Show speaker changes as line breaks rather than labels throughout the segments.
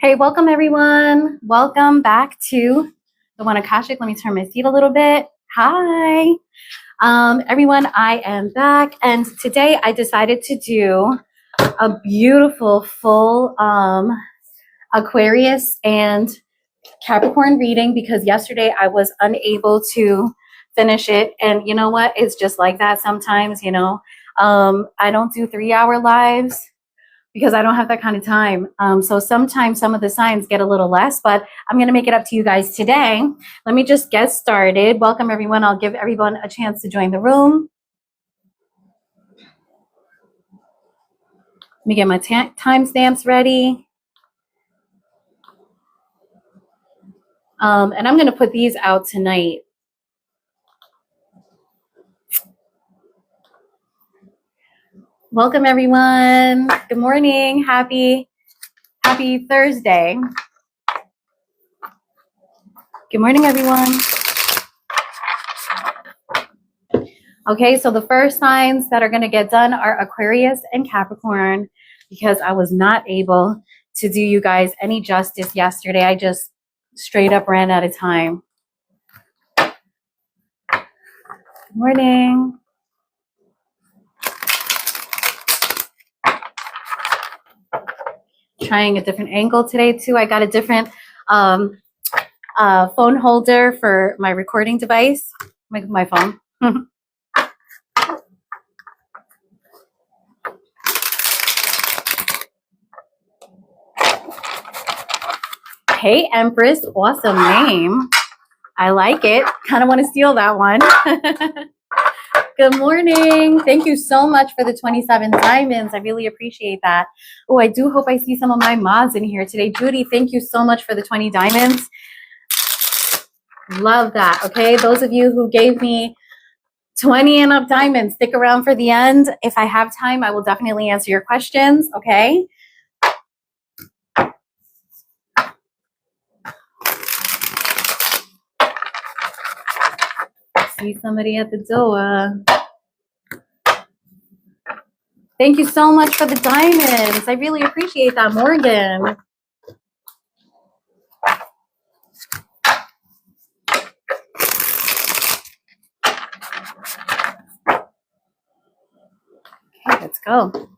Hey, welcome everyone. Welcome back to the One Akashic. Let me turn my seat a little bit. Hi, everyone. I am back, and today I decided to do a beautiful full Aquarius and Capricorn reading because yesterday I was unable to finish it. And you know what? It's just like that sometimes. I don't do 3-hour lives because I don't have that kind of time. So sometimes some of the signs get a little less, but I'm going to make it up to you guys today. Let me just get started. Welcome, everyone. I'll give everyone a chance to join the room. Let me get my timestamps ready. And I'm going to put these out tonight. Welcome, everyone. Good morning. Happy Thursday. Good morning, everyone. Okay, so the first signs that are going to get done are Aquarius and Capricorn because I was not able to do you guys any justice yesterday. I just straight up ran out of time. Good morning. Trying a different angle today too. I got a different phone holder for my recording device, my phone. Hey, Empress, awesome name. I like it. Kind of want to steal that one. Good morning. Thank you so much for the 27 diamonds. I really appreciate that. Oh, I do hope I see some of my mods in here today. Judy, thank you so much for the 20 diamonds. Love that. Okay, those of you who gave me 20 and up diamonds, stick around for the end. If I have time, I will definitely answer your questions. Okay. See somebody at the door. Thank you so much for the diamonds. I really appreciate that, Morgan. Okay, let's go.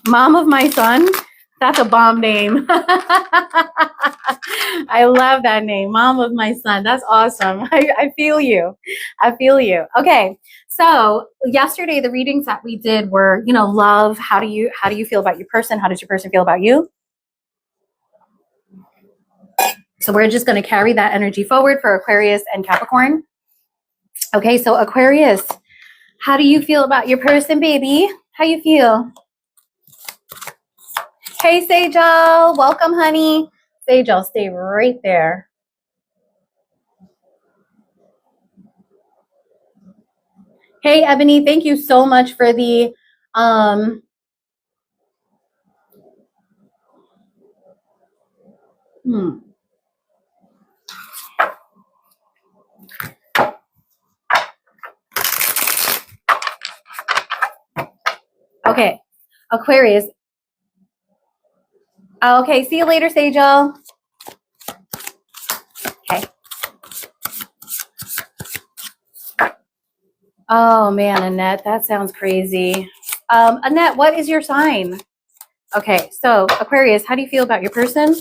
Mom of my son. That's a bomb name. I love that name. Mom of my son. That's awesome. I feel you. I feel you. Okay. So yesterday, the readings that we did were, love. How do you feel about your person? How does your person feel about you? So we're just going to carry that energy forward for Aquarius and Capricorn. Okay. So Aquarius, how do you feel about your person, baby? How you feel? Hey, Sejal, welcome, honey. Sejal, stay right there. Hey, Ebony, thank you so much for the Okay, Aquarius. Okay, see you later, Sejal. Okay. Oh man, Annette, that sounds crazy. Annette, what is your sign? Okay, so Aquarius, how do you feel about your person?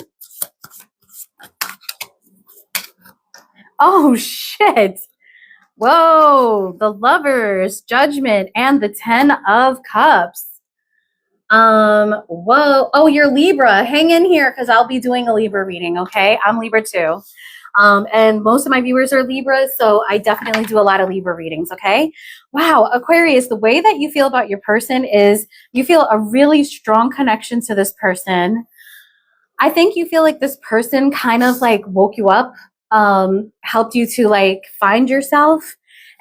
Oh shit. Whoa, the Lovers, Judgment, and the 10 of Cups. Whoa. Oh, you're Libra. Hang in here because I'll be doing a Libra reading, okay? I'm Libra too. And most of my viewers are Libras, so I definitely do a lot of Libra readings, okay? Wow, Aquarius, the way that you feel about your person is you feel a really strong connection to this person. I think you feel like this person kind of like woke you up, helped you to like find yourself.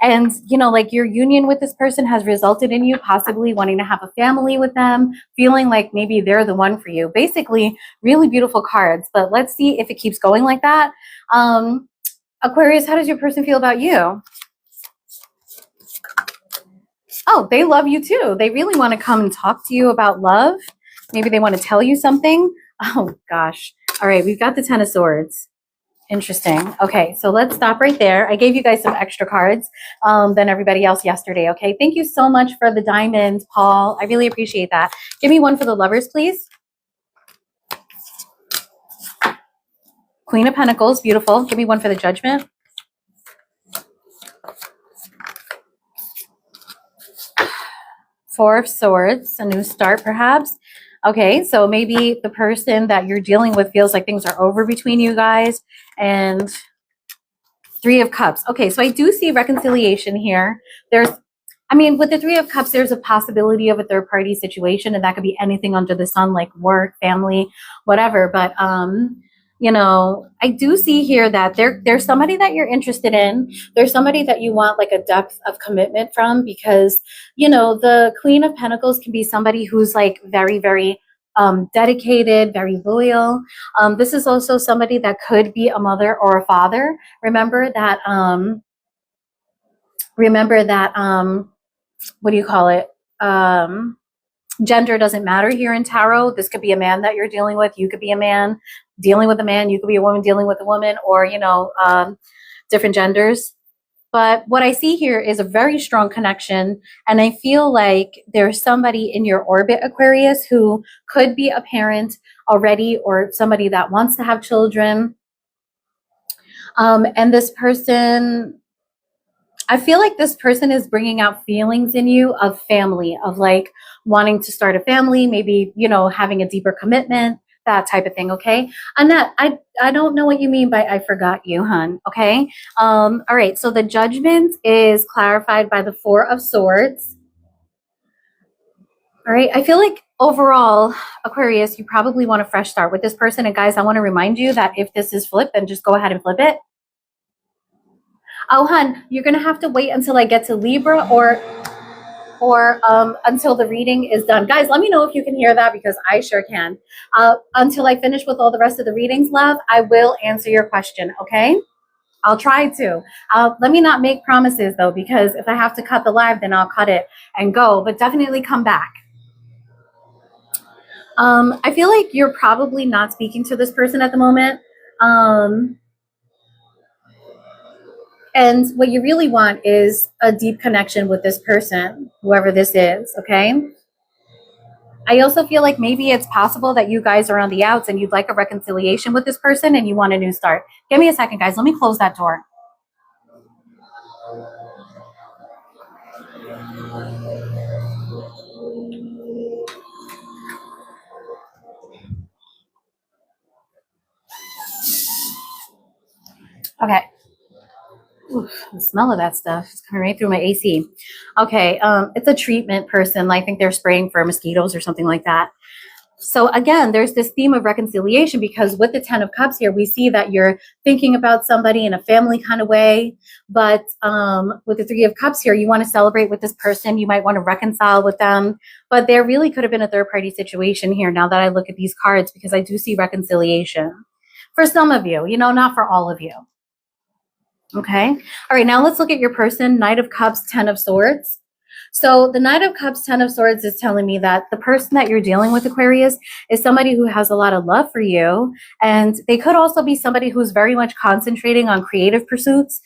And, like your union with this person has resulted in you possibly wanting to have a family with them, feeling like maybe they're the one for you. Basically, really beautiful cards. But let's see if it keeps going like that. Aquarius, how does your person feel about you? Oh, they love you too. They really want to come and talk to you about love. Maybe they want to tell you something. Oh gosh. All right, we've got the Ten of Swords. Interesting. Okay, so let's stop right there. I gave you guys some extra cards than everybody else yesterday, okay? Thank you so much for the diamond, Paul. I really appreciate that. Give me one for the Lovers, please. Queen of Pentacles, beautiful. Give me one for the Judgment. Four of Swords, a new start perhaps. Okay, so maybe the person that you're dealing with feels like things are over between you guys. And Three of Cups. Okay, so I do see reconciliation here. With the Three of Cups, there's a possibility of a third party situation, and that could be anything under the sun, like work, family, whatever. But I do see here that there's somebody that you're interested in. There's somebody that you want like a depth of commitment from, because the Queen of Pentacles can be somebody who's like very, very dedicated, very loyal. This is also somebody that could be a mother or a father. Remember that what do you call it? Gender doesn't matter here in tarot. This could be a man that you're dealing with. You could be a man dealing with a man. You could be a woman dealing with a woman, or, different genders. But what I see here is a very strong connection. And I feel like there's somebody in your orbit, Aquarius, who could be a parent already, or somebody that wants to have children. And this person, I feel like this person is bringing out feelings in you of family, of like wanting to start a family, maybe, having a deeper commitment, that type of thing. Okay. Annette, I don't know what you mean by I forgot you, hun. Okay. All right. So the Judgment is clarified by the Four of Swords. All right. I feel like overall, Aquarius, you probably want a fresh start with this person. And guys, I want to remind you that if this is flipped, then just go ahead and flip it. Oh, hun, you're going to have to wait until I get to Libra or until the reading is done. Guys, let me know if you can hear that, because I sure can. Until I finish with all the rest of the readings, love, I will answer your question, okay? I'll try to. Let me not make promises, though, because if I have to cut the live, then I'll cut it and go. But definitely come back. I feel like you're probably not speaking to this person at the moment. And what you really want is a deep connection with this person, whoever this is, okay? I also feel like maybe it's possible that you guys are on the outs and you'd like a reconciliation with this person and you want a new start. Give me a second, guys. Let me close that door. Okay. Oof, the smell of that stuff is coming right through my AC. Okay, it's a treatment person. I think they're spraying for mosquitoes or something like that. So again, there's this theme of reconciliation, because with the Ten of Cups here, we see that you're thinking about somebody in a family kind of way. But with the Three of Cups here, you want to celebrate with this person. You might want to reconcile with them. But there really could have been a third-party situation here now that I look at these cards, because I do see reconciliation. For some of you, not for all of you. Okay. All right. Now let's look at your person. Knight of Cups, Ten of Swords. So the Knight of Cups, Ten of Swords is telling me that the person that you're dealing with, Aquarius, is somebody who has a lot of love for you. And they could also be somebody who's very much concentrating on creative pursuits.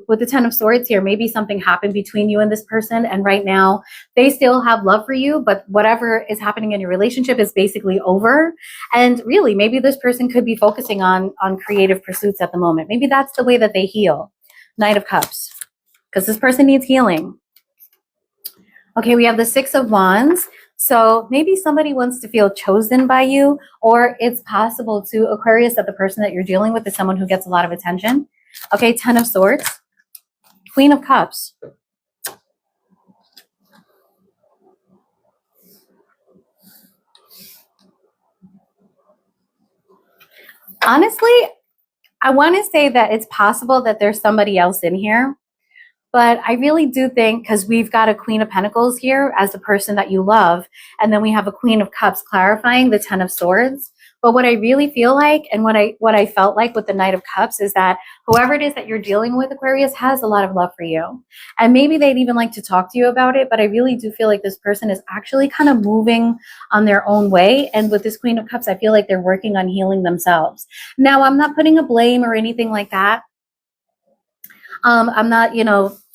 With the Ten of Swords here, maybe something happened between you and this person. And right now they still have love for you, but whatever is happening in your relationship is basically over. And really, maybe this person could be focusing on creative pursuits at the moment. Maybe that's the way that they heal. Knight of Cups, because this person needs healing. Okay, we have the Six of Wands. So maybe somebody wants to feel chosen by you, or it's possible to, Aquarius, that the person that you're dealing with is someone who gets a lot of attention. Okay, Ten of Swords, Queen of Cups. Honestly, I want to say that it's possible that there's somebody else in here. But I really do think, because we've got a Queen of Pentacles here as the person that you love, and then we have a Queen of Cups clarifying the Ten of Swords. But what I really feel like, and what I felt like with the Knight of Cups, is that whoever it is that you're dealing with, Aquarius, has a lot of love for you. And maybe they'd even like to talk to you about it, but I really do feel like this person is actually kind of moving on their own way. And with this Queen of Cups, I feel like they're working on healing themselves. Now, I'm not putting a blame or anything like that. I'm not,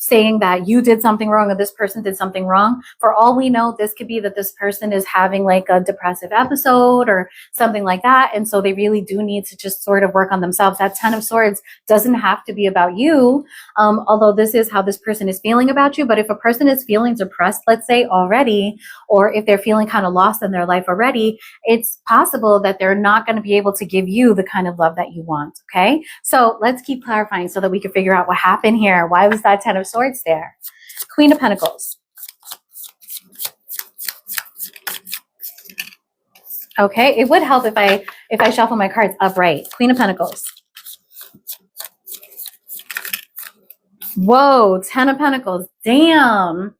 saying that you did something wrong or this person did something wrong. For all we know, this could be that this person is having like a depressive episode or something like that. And so they really do need to just sort of work on themselves. That 10 of Swords doesn't have to be about you, although this is how this person is feeling about you. But if a person is feeling depressed, let's say already, or if they're feeling kind of lost in their life already, it's possible that they're not going to be able to give you the kind of love that you want. Okay. So let's keep clarifying so that we can figure out what happened here. Why was that 10 of Swords there? Queen of Pentacles. Okay, it would help if I shuffle my cards upright. Queen of Pentacles. Whoa, 10 of Pentacles. Damn.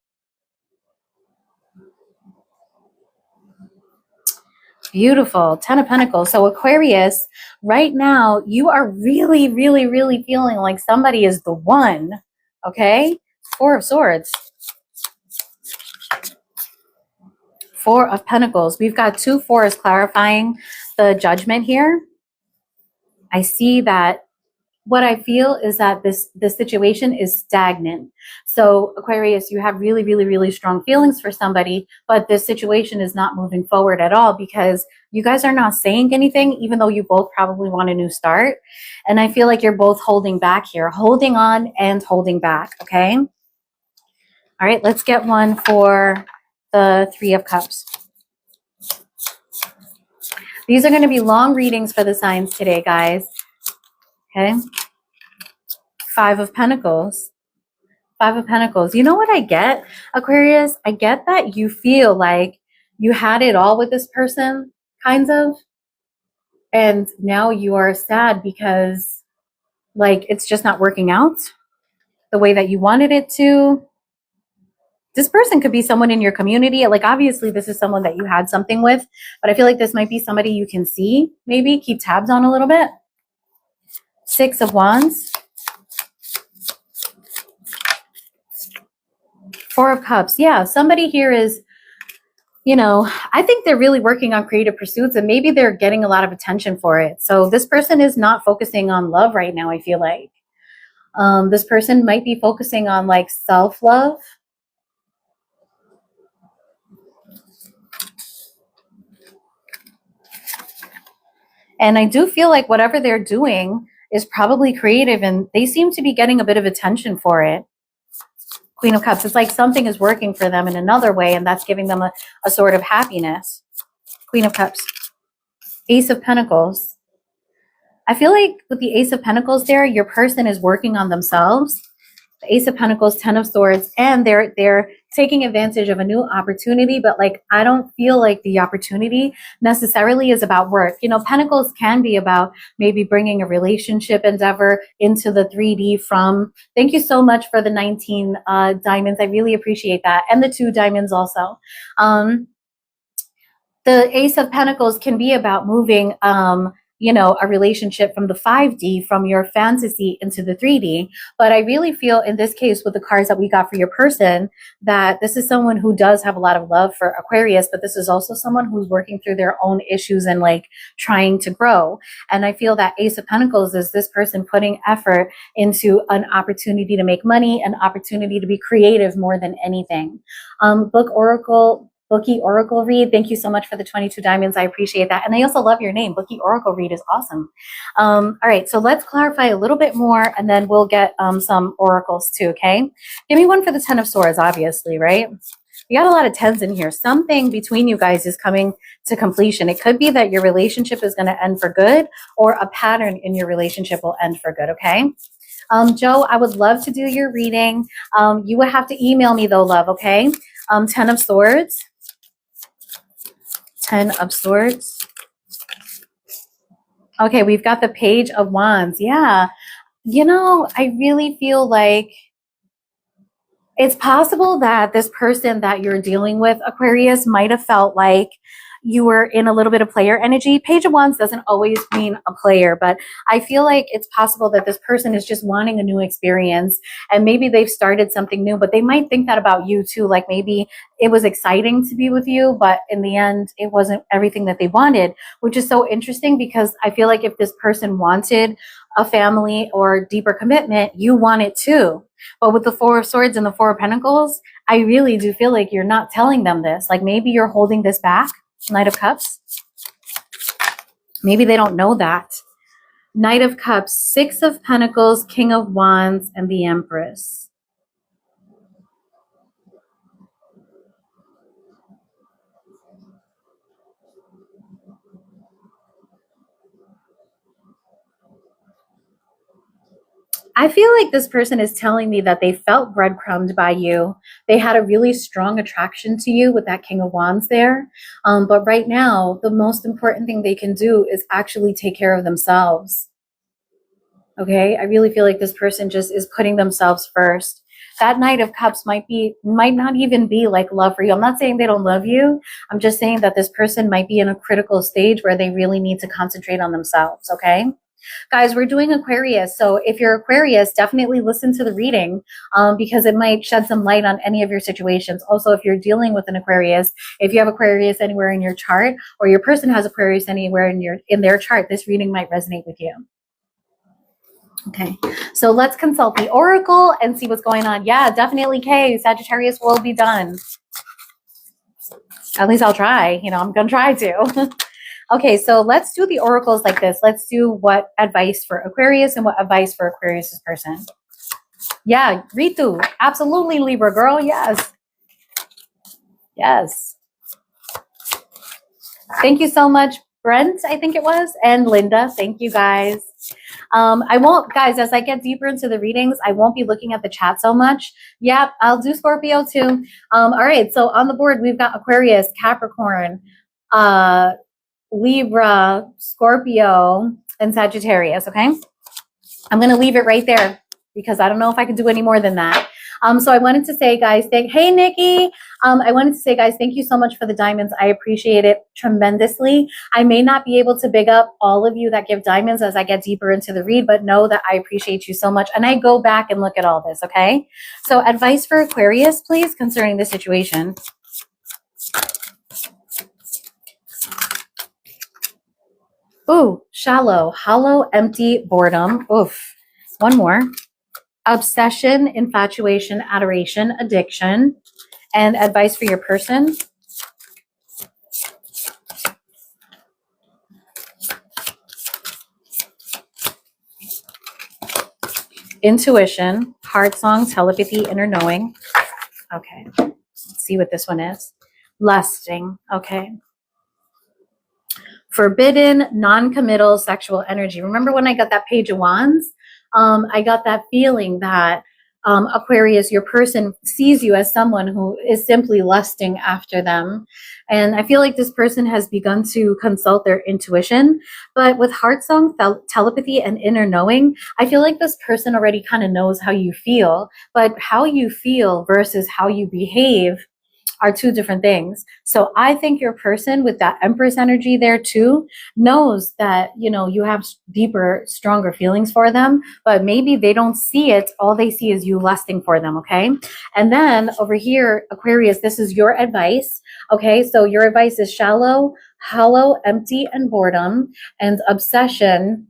Beautiful. 10 of Pentacles. So Aquarius, right now, you are really, really, really feeling like somebody is the one. Okay? 4 of Swords. 4 of Pentacles. We've got 2 4s clarifying the Judgment here. I see that what I feel is that this situation is stagnant. So Aquarius, you have really, really, really strong feelings for somebody, but this situation is not moving forward at all because you guys are not saying anything, even though you both probably want a new start. And I feel like you're both holding back here, holding on and holding back. Okay. All right. Let's get one for the 3 of Cups. These are going to be long readings for the signs today, guys. Okay. 5 of Pentacles. 5 of Pentacles. You know what I get, Aquarius? I get that you feel like you had it all with this person, kinds of. And now you are sad because, like, it's just not working out the way that you wanted it to. This person could be someone in your community. Like, obviously, this is someone that you had something with. But I feel like this might be somebody you can see, maybe, keep tabs on a little bit. 6 of Wands. 4 of Cups. Yeah, somebody here is, I think they're really working on creative pursuits and maybe they're getting a lot of attention for it. So this person is not focusing on love right now, I feel like. This person might be focusing on like self-love. And I do feel like whatever they're doing is probably creative and they seem to be getting a bit of attention for it. Queen of Cups. It's like something is working for them in another way, and that's giving them a sort of happiness. Queen of Cups. Ace of Pentacles. I feel like with the Ace of Pentacles there, your person is working on themselves. The Ace of Pentacles, 10 of Swords, and they're taking advantage of a new opportunity, but like I don't feel like the opportunity necessarily is about work. Pentacles can be about maybe bringing a relationship endeavor into the 3D from. Thank you so much for the 19 diamonds. I really appreciate that. And the 2 diamonds also. The Ace of Pentacles can be about moving a relationship from the 5D, from your fantasy into the 3D. But I really feel in this case with the cards that we got for your person, that this is someone who does have a lot of love for Aquarius, but this is also someone who's working through their own issues and like trying to grow. And I feel that Ace of Pentacles is this person putting effort into an opportunity to make money, an opportunity to be creative more than anything. Bookie Oracle Read, thank you so much for the 22 diamonds. I appreciate that. And I also love your name. Bookie Oracle Read is awesome. All right, so let's clarify a little bit more and then we'll get some oracles too, okay? Give me one for the 10 of Swords, obviously, right? You got a lot of 10s in here. Something between you guys is coming to completion. It could be that your relationship is going to end for good or a pattern in your relationship will end for good, okay? Joe, I would love to do your reading. You would have to email me though, love, okay? 10 of Swords. 10 of Swords. Okay, we've got the Page of Wands. Yeah. I really feel like it's possible that this person that you're dealing with, Aquarius, might have felt like you were in a little bit of player energy. Page of Wands doesn't always mean a player, but I feel like it's possible that this person is just wanting a new experience, and maybe they've started something new, but they might think that about you too. Like maybe it was exciting to be with you, but in the end, it wasn't everything that they wanted, which is so interesting because I feel like if this person wanted a family or deeper commitment, you want it too. But with the Four of Swords and the Four of Pentacles, I really do feel like you're not telling them this. Like maybe you're holding this back. Knight of Cups. Maybe they don't know that. Knight of Cups, Six of Pentacles, King of Wands, and the Empress. I feel like this person is telling me that they felt breadcrumbed by you. They had a really strong attraction to you with that King of Wands there. But right now, the most important thing they can do is actually take care of themselves. Okay, I really feel like this person just is putting themselves first. That Knight of Cups might not even be like love for you. I'm not saying they don't love you. I'm just saying that this person might be in a critical stage where they really need to concentrate on themselves, okay? Guys, we're doing Aquarius. So if you're Aquarius, definitely listen to the reading because it might shed some light on any of your situations. Also, if you're dealing with an Aquarius, if you have Aquarius anywhere in your chart or your person has Aquarius anywhere in their chart, this reading might resonate with you. Okay, so let's consult the Oracle and see what's going on. Yeah, definitely, Kay. Sagittarius will be done. At least I'll try. You know, I'm going to try to. Okay, so let's do the oracles like this. Let's do what advice for Aquarius and what advice for Aquarius's person. Yeah, Ritu. Absolutely, Libra girl. Yes. Yes. Thank you so much, Brent, I think it was, and Linda. Thank you, guys. I won't, guys, as I get deeper into the readings, I won't be looking at the chat so much. Yep, I'll do Scorpio too. All right, so on the board, we've got Aquarius, Capricorn, Libra, Scorpio, and Sagittarius, okay? I'm going to leave it right there because I don't know if I can do any more than that. So I wanted to say, guys, hey, Nikki. I wanted to say, guys, thank you so much for the diamonds. I appreciate it tremendously. I may not be able to big up all of you that give diamonds as I get deeper into the read, but know that I appreciate you so much. And I go back and look at all this, okay? So advice for Aquarius, please, concerning the situation. Ooh, shallow, hollow, empty, boredom. Oof. One more. Obsession, infatuation, adoration, addiction, and advice for your person. Intuition, heart song, telepathy, inner knowing. Okay, let's see what this one is. Lusting, okay. Forbidden, non-committal, sexual energy. Remember when I got that Page of Wands? I got that feeling that Aquarius, your person sees you as someone who is simply lusting after them. And I feel like this person has begun to consult their intuition. But with heart song, telepathy, and inner knowing, I feel like this person already kind of knows how you feel. But how you feel versus how you behave are two different things. So I think your person with that Empress energy there too knows that, you know, you have deeper, stronger feelings for them, but maybe they don't see it. All they see is you lusting for them, okay? And then over here, Aquarius, this is your advice, okay? So your advice is shallow, hollow, empty, and boredom, and obsession,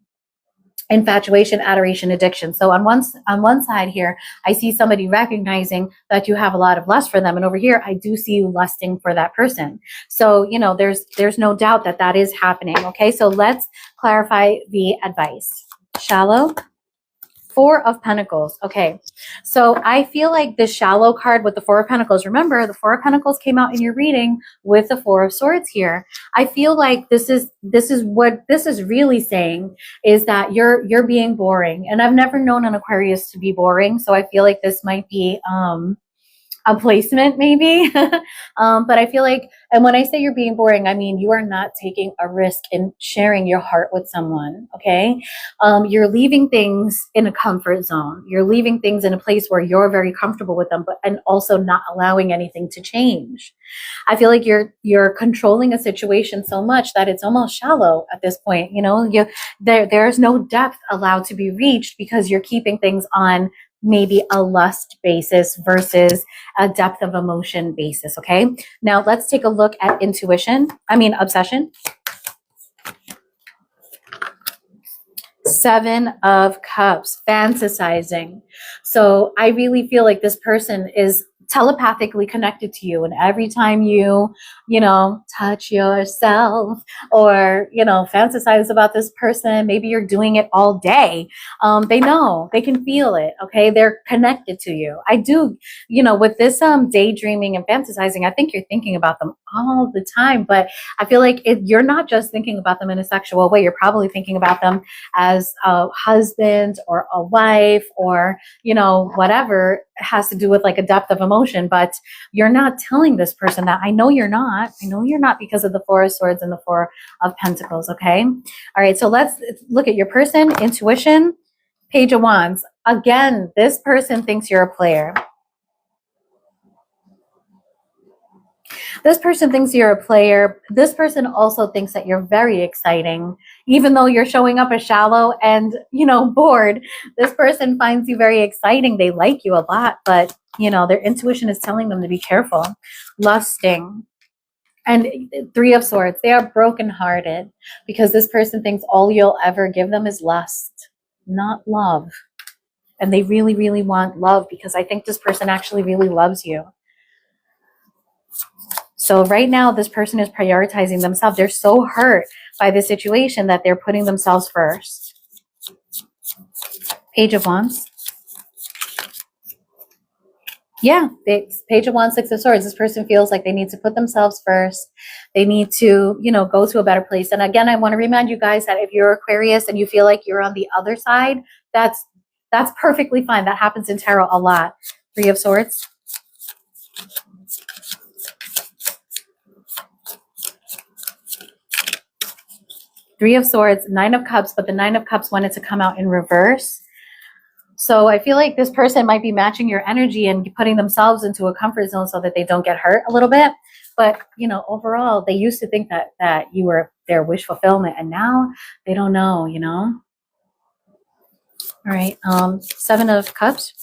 infatuation, adoration, addiction. So on one side here, I see somebody recognizing that you have a lot of lust for them. And over here, I do see you lusting for that person. So, you know, there's no doubt that that is happening. Okay, so let's clarify the advice. Shallow. Four of Pentacles. Okay, so I feel like this shallow card with the Four of Pentacles, remember the Four of Pentacles came out in your reading with the Four of Swords here. I feel like this is what this is really saying is that you're being boring. And I've never known an Aquarius to be boring. So I feel like this might be a placement maybe. But I feel like, and when I say you're being boring, I mean you are not taking a risk in sharing your heart with someone, okay? You're leaving things in a comfort zone. You're leaving things in a place where you're very comfortable with them, but and also not allowing anything to change. I feel like you're controlling a situation so much that it's almost shallow at this point. You know, there's no depth allowed to be reached because you're keeping things on maybe a lust basis versus a depth of emotion basis. Okay. Now let's take a look at obsession. 7 of Cups, fantasizing. So I really feel like this person is telepathically connected to you, and every time you touch yourself or fantasize about this person, maybe you're doing it all day, they know, they can feel it. Okay, they're connected to you. I do, with this daydreaming and fantasizing, I think you're thinking about them all the time, but I feel like you're not just thinking about them in a sexual way. You're probably thinking about them as a husband or a wife or whatever has to do with like a depth of emotion, but you're not telling this person that. I know you're not because of the 4 of Swords and the 4 of Pentacles. Okay. All right. So let's look at your person. Intuition, Page of Wands. Again, this person thinks you're a player. This person thinks you're a player. This person also thinks that you're very exciting. Even though you're showing up as shallow and, bored, this person finds you very exciting. They like you a lot, but, their intuition is telling them to be careful. Lusting. And 3 of Swords. They are brokenhearted because this person thinks all you'll ever give them is lust, not love. And they really, really want love because I think this person actually really loves you. So right now, this person is prioritizing themselves. They're so hurt by the situation that they're putting themselves first. Page of Wands. Yeah, Page of Wands, 6 of Swords. This person feels like they need to put themselves first. They need to, go to a better place. And again, I want to remind you guys that if you're Aquarius and you feel like you're on the other side, that's perfectly fine. That happens in tarot a lot. 3 of Swords. Three of Swords, 9 of Cups, but the 9 of Cups wanted to come out in reverse. So I feel like this person might be matching your energy and putting themselves into a comfort zone so that they don't get hurt a little bit. But, overall, they used to think that you were their wish fulfillment, and now they don't know, All right, 7 of Cups.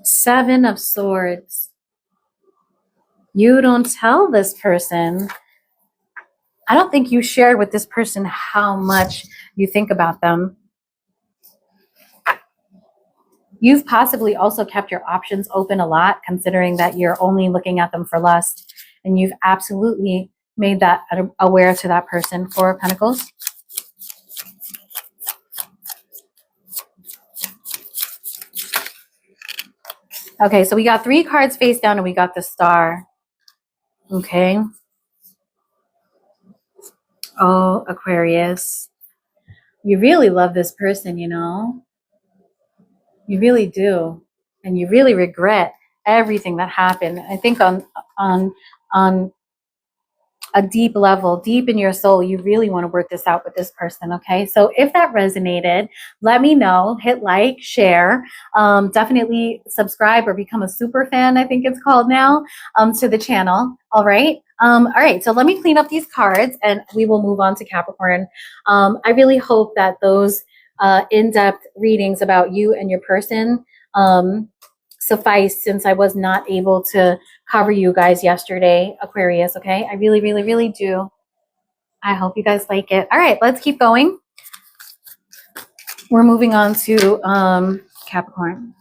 Seven of Swords. You don't tell this person. I don't think you shared with this person how much you think about them. You've possibly also kept your options open a lot, considering that you're only looking at them for lust. And you've absolutely made that aware to that person. 4 of Pentacles. Okay, so we got 3 cards face down and we got the Star. Okay. Oh, Aquarius. You really love this person, You really do. And you really regret everything that happened. I think on a deep level, deep in your soul, you really want to work this out with this person. Okay. So if that resonated, let me know, hit like, share, definitely subscribe or become a super fan. I think it's called now, to the channel. All right. All right. So let me clean up these cards and we will move on to Capricorn. I really hope that those in-depth readings about you and your person suffice, since I was not able to cover you guys yesterday, Aquarius. Okay, I really, really, really do. I hope you guys like it. All right, let's keep going. We're moving on to Capricorn.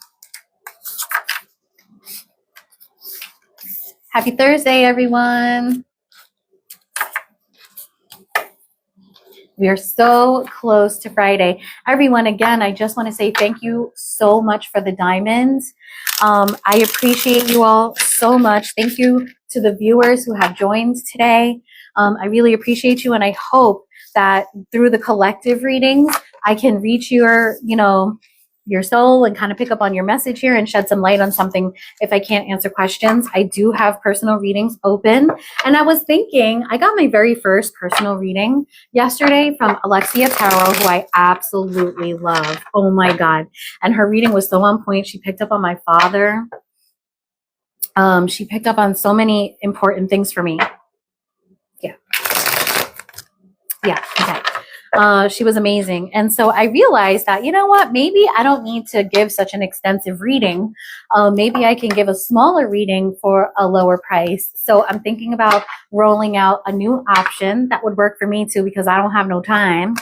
Happy Thursday, everyone. We are so close to Friday. Everyone, again, I just want to say thank you so much for the diamonds. I appreciate you all so much. Thank you to the viewers who have joined today. I really appreciate you, and I hope that through the collective readings, I can reach your, your soul and kind of pick up on your message here and shed some light on something if I can't answer questions. I do have personal readings open. And I was thinking, I got my very first personal reading yesterday from Alexia Tarot, who I absolutely love. Oh my God. And her reading was so on point. She picked up on my father. She picked up on so many important things for me. Yeah. Okay. She was amazing. And so I realized that, you know what, maybe I don't need to give such an extensive reading. Maybe I can give a smaller reading for a lower price. So I'm thinking about rolling out a new option that would work for me too, because I don't have no time.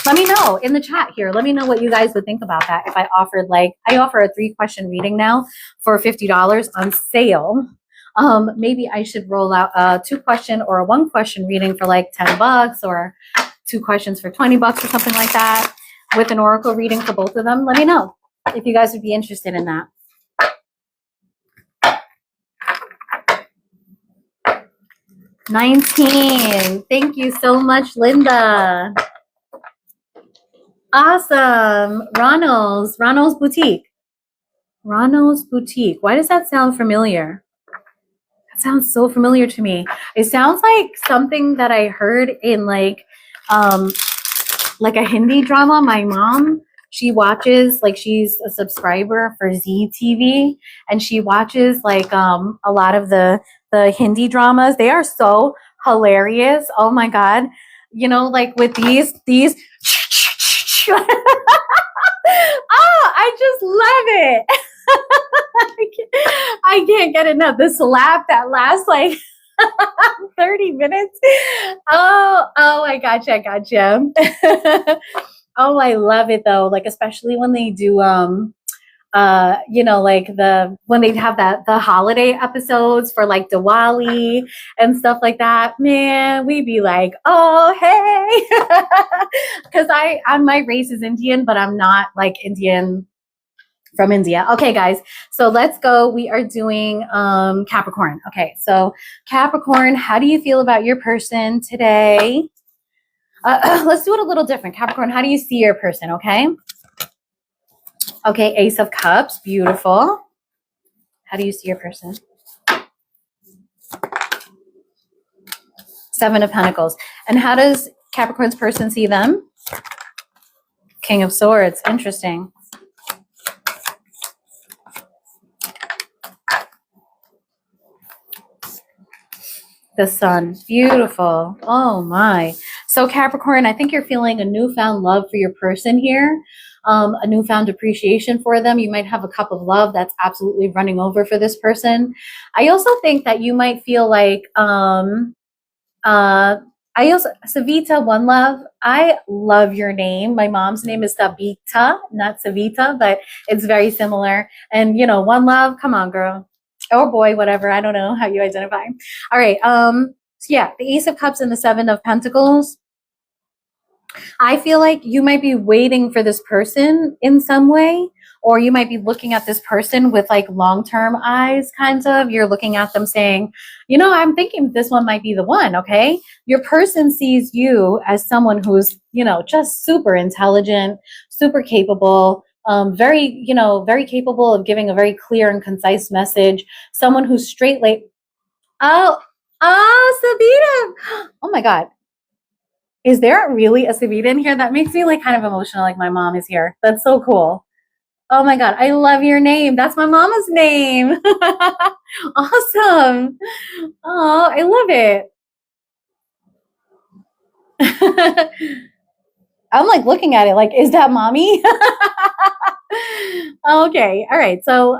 Let me know in the chat here. Let me know what you guys would think about that. If I offered, like, I offer a 3-question reading now for $50 on sale. Maybe I should roll out a 2-question or a 1-question reading for like $10, or 2 questions for $20 or something like that, with an oracle reading for both of them. Let me know if you guys would be interested in that. $19. Thank you so much, Linda. Awesome. Ronald's Boutique. Ronald's Boutique. Why does that sound familiar? That sounds so familiar to me. It sounds like something that I heard in like a Hindi drama. My mom, she watches, like, she's a subscriber for Z TV, and she watches like a lot of the Hindi dramas. They are so hilarious. Oh my God. Like with these oh, I just love it. I can't get enough. The slap that lasts like 30 minutes. Oh, I gotcha. Oh, I love it though. Like, especially when they do, like when they have the holiday episodes for like Diwali and stuff like that, man, we'd be like, oh, hey, because my race is Indian, but I'm not like Indian from India. Okay, guys, so let's go. We are doing Capricorn. Okay, so Capricorn, how do you feel about your person today? Let's do it a little different. Capricorn, how do you see your person? Okay, Ace of Cups, beautiful. How do you see your person? 7 of Pentacles. And how does Capricorn's person see them? King of Swords, interesting. The Sun, beautiful. Oh my. So Capricorn, I think you're feeling a newfound love for your person here. A newfound appreciation for them. You might have a cup of love that's absolutely running over for this person. I also think that you might feel like, Savita, One Love, I love your name. My mom's name is Sabita, not Savita, but it's very similar. And, One Love, come on, girl. Or boy, whatever. I don't know how you identify. All right. So yeah, the Ace of Cups and the 7 of Pentacles. I feel like you might be waiting for this person in some way, or you might be looking at this person with like long-term eyes, kind of. You're looking at them saying, I'm thinking this one might be the one, okay? Your person sees you as someone who's, just super intelligent, super capable, very capable of giving a very clear and concise message. Someone who's straight laced. Oh, Sabina. Oh my God. Is there really a Savita in here? That makes me like kind of emotional, like my mom is here. That's so cool. Oh my God, I love your name. That's my mama's name. Awesome. Oh, I love it. I'm like looking at it like, is that mommy? Okay. All right. So,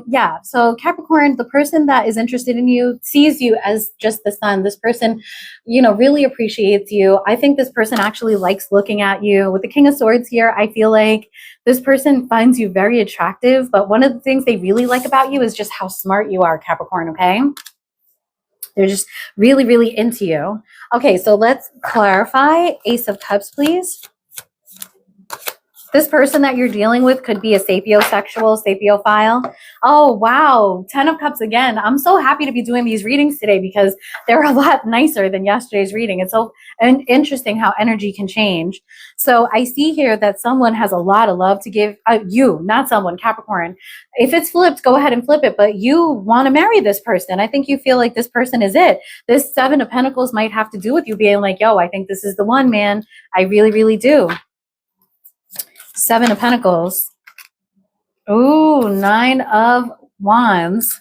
yeah. So Capricorn, the person that is interested in you sees you as just the sun. This person, really appreciates you. I think this person actually likes looking at you. With the King of Swords here, I feel like this person finds you very attractive, but one of the things they really like about you is just how smart you are, Capricorn. Okay. They're just really, really into you. Okay. So let's clarify. Ace of Cups, please. This person that you're dealing with could be a sapiosexual, sapiophile. Oh, wow. 10 of Cups again. I'm so happy to be doing these readings today because they're a lot nicer than yesterday's reading. It's so interesting how energy can change. So I see here that someone has a lot of love to give. You, not someone, Capricorn. If it's flipped, go ahead and flip it. But you want to marry this person. I think you feel like this person is it. This 7 of Pentacles might have to do with you being like, yo, I think this is the one, man. I really, really do. 7 of Pentacles. Ooh, 9 of Wands.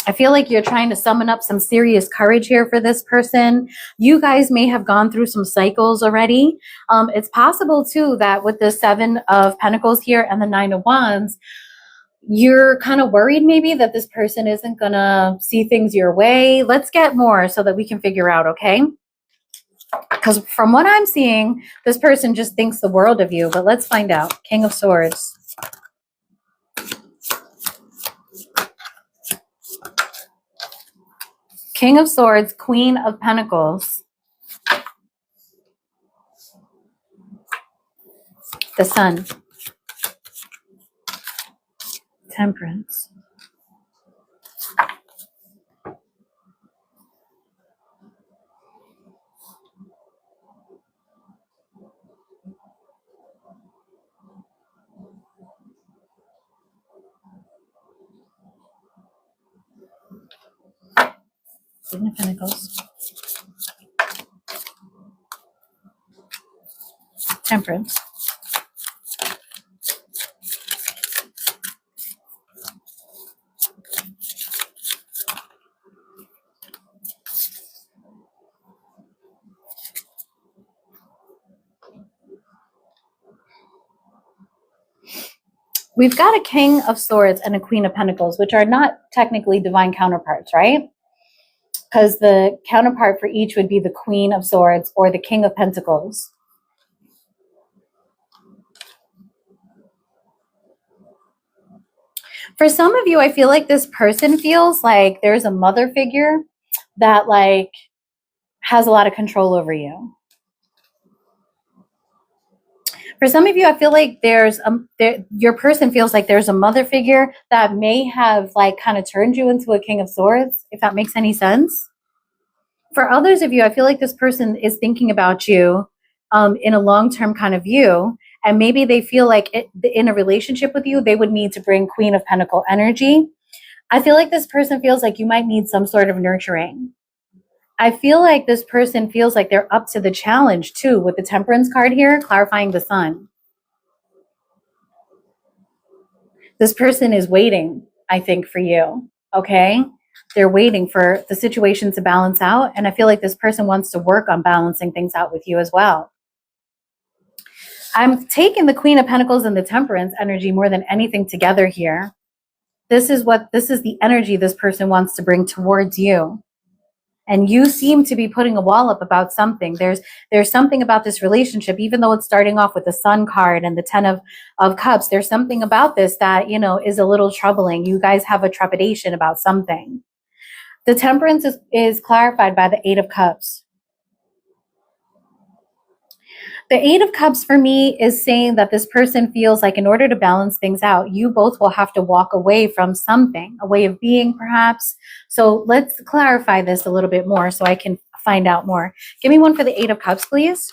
I feel like you're trying to summon up some serious courage here for this person. You guys may have gone through some cycles already. It's possible too that with the 7 of Pentacles here and the 9 of Wands, you're kind of worried maybe that this person isn't gonna see things your way. Let's get more so that we can figure out, okay? Because from what I'm seeing, this person just thinks the world of you. But let's find out. King of Swords. King of Swords, Queen of Pentacles. The Sun. Temperance. Queen of Pentacles. Temperance. We've got a King of Swords and a Queen of Pentacles, which are not technically divine counterparts, right? Because the counterpart for each would be the Queen of Swords or the King of Pentacles. For some of you, I feel like this person feels like there's a mother figure that like has a lot of control over you. For some of you, I feel like your person feels like there's a mother figure that may have like kind of turned you into a King of Swords, if that makes any sense. For others of you, I feel like this person is thinking about you in a long-term kind of view. And maybe they feel like in a relationship with you, they would need to bring Queen of Pentacle energy. I feel like this person feels like you might need some sort of nurturing. I feel like this person feels like they're up to the challenge too, with the Temperance card here, clarifying the Sun. This person is waiting, I think, for you, okay? They're waiting for the situation to balance out, and I feel like this person wants to work on balancing things out with you as well. I'm taking the Queen of Pentacles and the Temperance energy more than anything together here. This is the energy this person wants to bring towards you. And you seem to be putting a wall up about something. There's something about this relationship, even though it's starting off with the Sun card and the 10 of Cups. There's something about this that, is a little troubling. You guys have a trepidation about something. The Temperance is clarified by the 8 of Cups. The 8 of Cups for me is saying that this person feels like in order to balance things out, you both will have to walk away from something, a way of being perhaps. So let's clarify this a little bit more so I can find out more. Give me one for the 8 of Cups, please.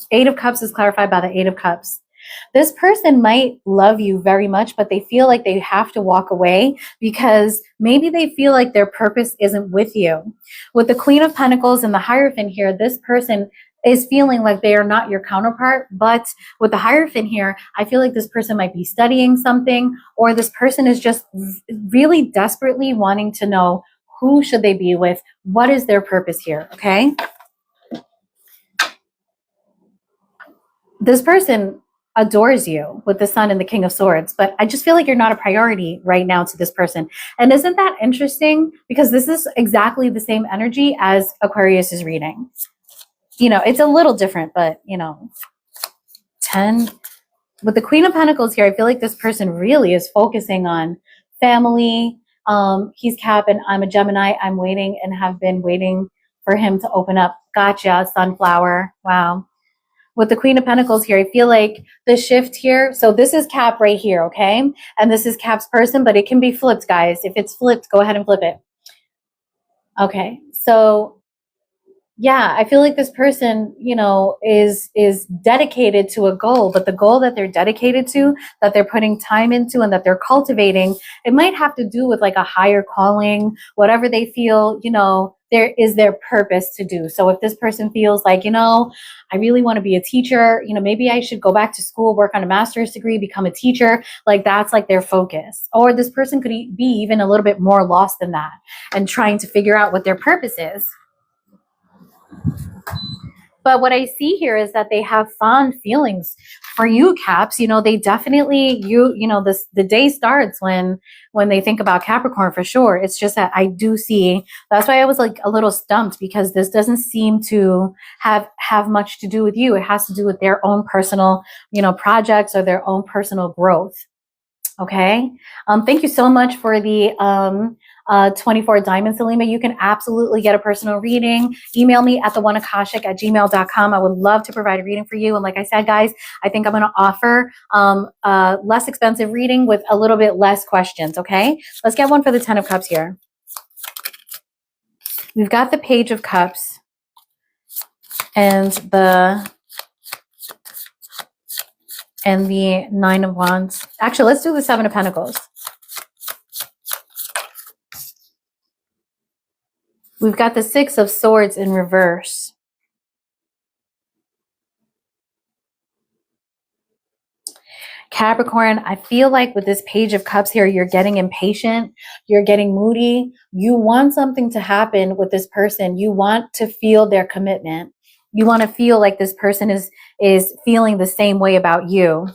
8 of Cups is clarified by the 8 of Cups. This person might love you very much, but they feel like they have to walk away because maybe they feel like their purpose isn't with you. With the Queen of Pentacles and the Hierophant here, this person is feeling like they are not your counterpart. But with the Hierophant here, I feel like this person might be studying something, or this person is just really desperately wanting to know who should they be with, what is their purpose here, okay? This person adores you with the Sun and the King of Swords, but I just feel like you're not a priority right now to this person. And isn't that interesting? Because this is exactly the same energy as Aquarius is reading. It's a little different, but 10 with the Queen of Pentacles here, I feel like this person really is focusing on family. He's Cap and I'm a Gemini. I'm waiting and have been waiting for him to open up. Gotcha, sunflower. Wow. With the Queen of Pentacles here, I feel like the shift here. So this is Cap right here, okay? And this is Cap's person, but it can be flipped, guys. If it's flipped, go ahead and flip it. Okay, so yeah, I feel like this person, you know, is dedicated to a goal, but the goal that they're dedicated to, that they're putting time into and that they're cultivating, it might have to do with like a higher calling, whatever they feel, you know, there is their purpose to do. So if this person feels like, you know, I really want to be a teacher, you know, maybe I should go back to school, work on a master's degree, become a teacher, like that's like their focus. Or this person could be even a little bit more lost than that and trying to figure out what their purpose is. But what I see here is that they have fond feelings for you, Caps. You know, they definitely, you know, the day starts when they think about Capricorn for sure. It's just that I do see, that's why I was like a little stumped, because this doesn't seem to have much to do with you. It has to do with their own personal, you know, projects or their own personal growth. Okay. Thank you so much for the 24 diamonds, Salima. You can absolutely get a personal reading. Email me at theoneakashic@gmail.com. I would love to provide a reading for you. And like I said, guys, I think I'm going to offer a less expensive reading with a little bit less questions. Okay. Let's get one for the 10 of Cups here. We've got the Page of Cups and the 9 of Wands. Actually, let's do the 7 of Pentacles. We've got the 6 of Swords in reverse. Capricorn, I feel like with this Page of Cups here, you're getting impatient. You're getting moody. You want something to happen with this person. You want to feel their commitment. You want to feel like this person is feeling the same way about you.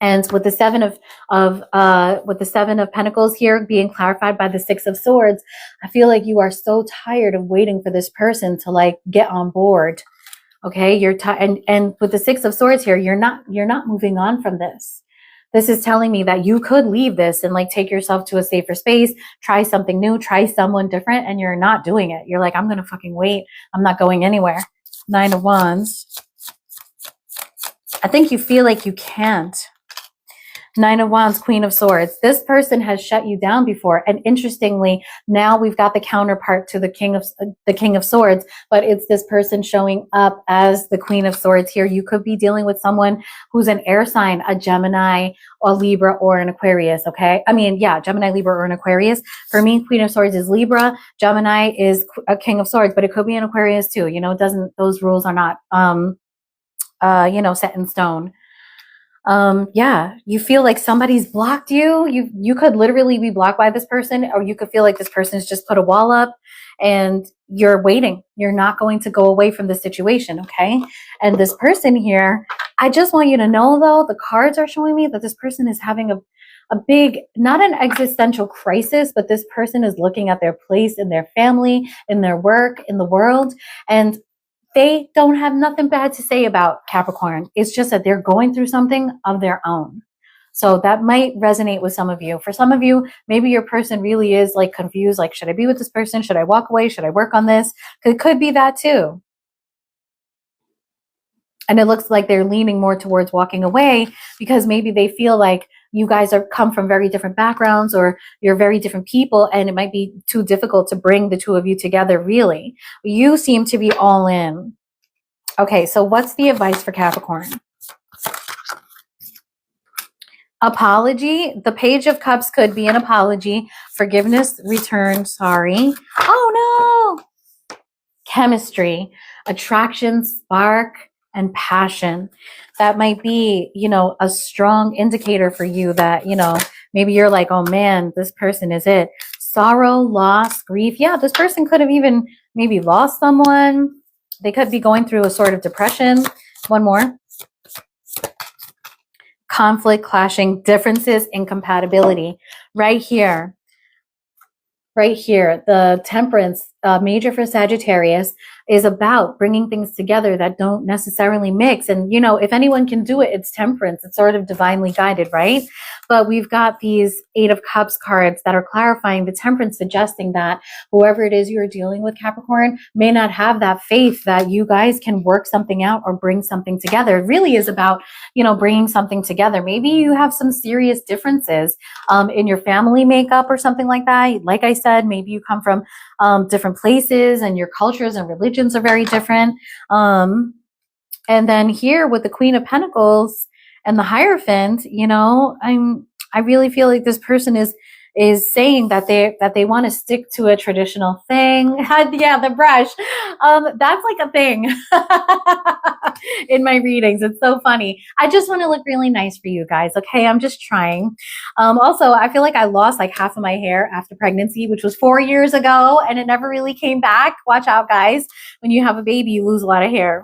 And with the 7 of Pentacles here being clarified by the 6 of Swords, I feel like you are so tired of waiting for this person to like get on board. Okay, you're tired, and with the 6 of Swords here, you're not moving on from this. This is telling me that you could leave this and like take yourself to a safer space, try something new, try someone different, and you're not doing it. You're like, I'm gonna fucking wait. I'm not going anywhere. 9 of Wands. I think you feel like you can't. 9 of Wands, Queen of Swords. This person has shut you down before. And interestingly, now we've got the counterpart to the King of Swords, but it's this person showing up as the Queen of Swords here. You could be dealing with someone who's an air sign, a Gemini, a Libra, or an Aquarius, okay? I mean, yeah, Gemini, Libra, or an Aquarius. For me, Queen of Swords is Libra. Gemini is a King of Swords, but it could be an Aquarius too. You know, those rules are not, you know, set in stone. Yeah, you feel like somebody's blocked you. You could literally be blocked by this person, or you could feel like this person's just put a wall up and you're waiting. You're not going to go away from the situation. Okay. And this person here, I just want you to know though, the cards are showing me that this person is having a big, not an existential crisis, but this person is looking at their place in their family, in their work, in the world. And they don't have nothing bad to say about Capricorn. It's just that they're going through something of their own. So that might resonate with some of you. For some of you, maybe your person really is like confused. Like, should I be with this person? Should I walk away? Should I work on this? It could be that too. And it looks like they're leaning more towards walking away because maybe they feel like you guys come from very different backgrounds, or you're very different people, and it might be too difficult to bring the two of you together, really. You seem to be all in. Okay, so what's the advice for Capricorn? Apology. The Page of Cups could be an apology. Forgiveness, return, sorry. Oh no! Chemistry, attraction, spark, and passion. That might be, you know, a strong indicator for you that, you know, maybe you're like, oh man, this person is it. Sorrow, loss, grief. Yeah, this person could have even maybe lost someone. They could be going through a sort of depression. One more. Conflict, clashing, differences, incompatibility. Right here. Right here, the Temperance major for Sagittarius is about bringing things together that don't necessarily mix. And, you know, if anyone can do it, it's temperance. It's sort of divinely guided, right? But we've got these Eight of Cups cards that are clarifying the temperance, suggesting that whoever it is you're dealing with, Capricorn, may not have that faith that you guys can work something out or bring something together. It really is about, you know, bringing something together. Maybe you have some serious differences in your family makeup or something like that. Like I said, maybe you come from different places and your cultures and religions are very different. And then here with the Queen of Pentacles and the Hierophant, you know, I really feel like this person is saying that they want to stick to a traditional thing. Yeah, the brush. That's like a thing in my readings. It's so funny. I just want to look really nice for you guys. Okay, I'm just trying. Also, I feel like I lost like half of my hair after pregnancy, which was 4 years ago, and it never really came back. Watch out, guys. When you have a baby, you lose a lot of hair.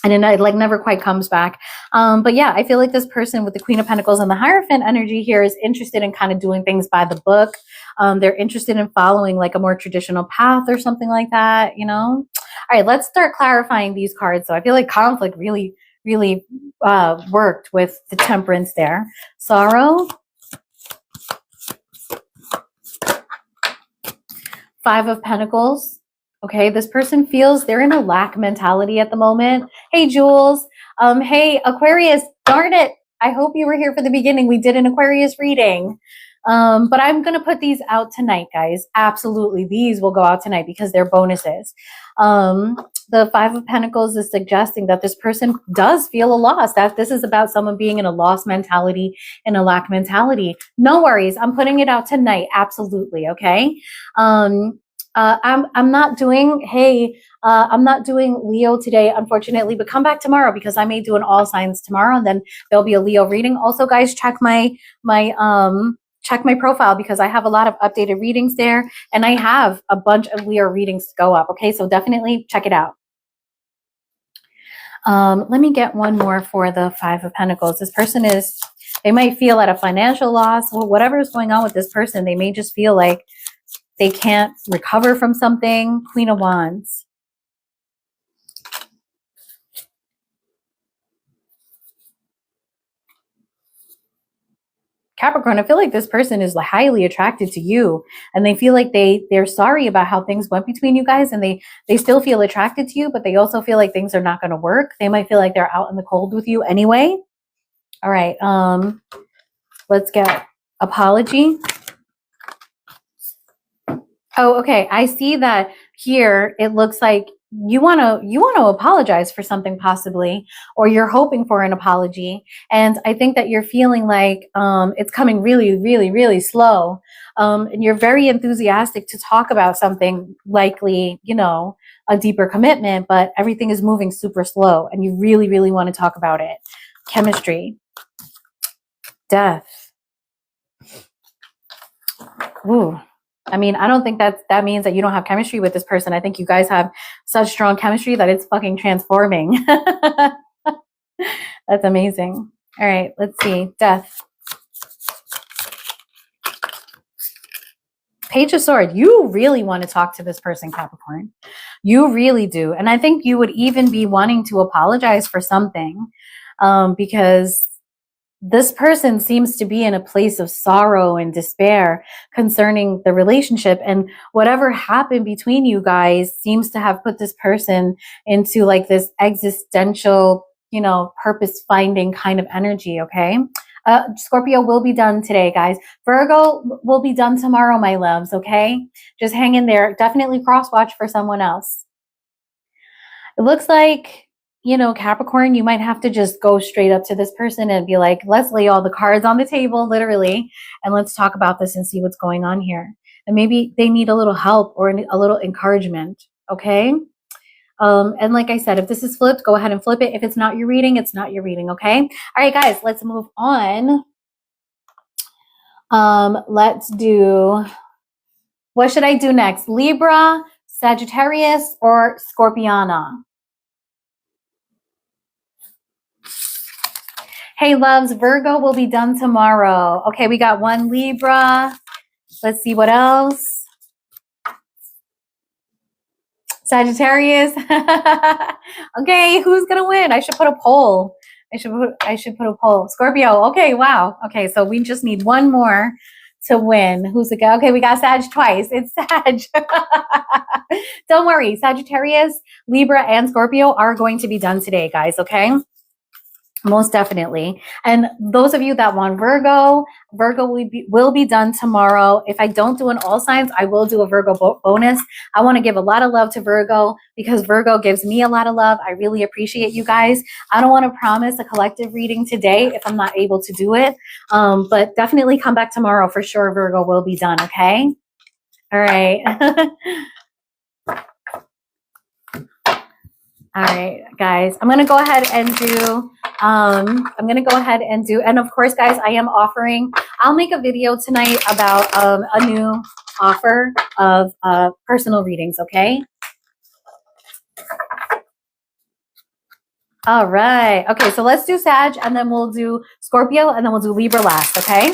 And it like never quite comes back. But yeah, I feel like this person with the Queen of Pentacles and the Hierophant energy here is interested in kind of doing things by the book. They're interested in following like a more traditional path or something like that, you know? All right, let's start clarifying these cards. So I feel like conflict really worked with the temperance there. Sorrow. Five of Pentacles. Okay, this person feels they're in a lack mentality at the moment. Hey, Jules. Hey, Aquarius, darn it. I hope you were here for the beginning. We did an Aquarius reading. But I'm going to put these out tonight, guys. Absolutely. These will go out tonight because they're bonuses. The Five of Pentacles is suggesting that this person does feel a loss, that this is about someone being in a loss mentality and a lack mentality. No worries. I'm putting it out tonight. Absolutely. Okay. I'm not doing, I'm not doing Leo today, unfortunately, but come back tomorrow because I may do an all signs tomorrow and then there'll be a Leo reading. Also, guys, check my profile because I have a lot of updated readings there and I have a bunch of Leo readings to go up. Okay, so definitely check it out. Let me get one more for the Five of Pentacles. This person they might feel at a financial loss. Well, whatever is going on with this person, they may just feel like they can't recover from something. Queen of Wands. Capricorn, I feel like this person is highly attracted to you and they feel like they're sorry about how things went between you guys and they still feel attracted to you, but they also feel like things are not going to work. They might feel like they're out in the cold with you anyway. All right. Let's get apology. Oh, okay. I see that here. It looks like you want to apologize for something possibly, or you're hoping for an apology. And I think that you're feeling like it's coming really slow. And you're very enthusiastic to talk about something, likely, you know, a deeper commitment, but everything is moving super slow and you really want to talk about it. Chemistry. Death. Ooh. I mean, I don't think that means that you don't have chemistry with this person. I think you guys have such strong chemistry that it's fucking transforming. That's amazing. All right, let's see. Death. Page of Swords. You really want to talk to this person, Capricorn. You really do. And I think you would even be wanting to apologize for something because this person seems to be in a place of sorrow and despair concerning the relationship, and whatever happened between you guys seems to have put this person into like this existential, you know, purpose finding kind of energy. Okay. Scorpio will be done today, guys. Virgo will be done tomorrow, my loves. Okay. Just hang in there. Definitely cross watch for someone else. It looks like, you know, Capricorn, you might have to just go straight up to this person and be like, let's lay all the cards on the table, literally, and let's talk about this and see what's going on here. And maybe they need a little help or a little encouragement, okay? And like I said, if this is flipped, go ahead and flip it. If it's not your reading, it's not your reading, okay? All right, guys, let's move on. Let's do, what should I do next? Libra, Sagittarius, or Scorpiana? Hey, loves, Virgo will be done tomorrow. Okay, we got one Libra. Let's see what else. Sagittarius. Okay, who's gonna win? I should put a poll. I should put a poll. Scorpio. Okay, wow. Okay, so we just need one more to win. Who's the guy? Okay, we got Sag twice. It's Sag. Don't worry, Sagittarius, Libra, and Scorpio are going to be done today, guys. Okay. Most definitely. And those of you that want Virgo, Virgo will be done tomorrow. If I don't do an all signs, I will do a Virgo bonus. I want to give a lot of love to Virgo because Virgo gives me a lot of love. I really appreciate you guys. I don't want to promise a collective reading today if I'm not able to do it. But definitely come back tomorrow for sure. Virgo will be done. Okay. All right. All right, guys, I'm going to go ahead and do, and of course, guys, I am offering, I'll make a video tonight about a new offer of personal readings, okay? All right. Okay, so let's do Sag, and then we'll do Scorpio, and then we'll do Libra last, okay?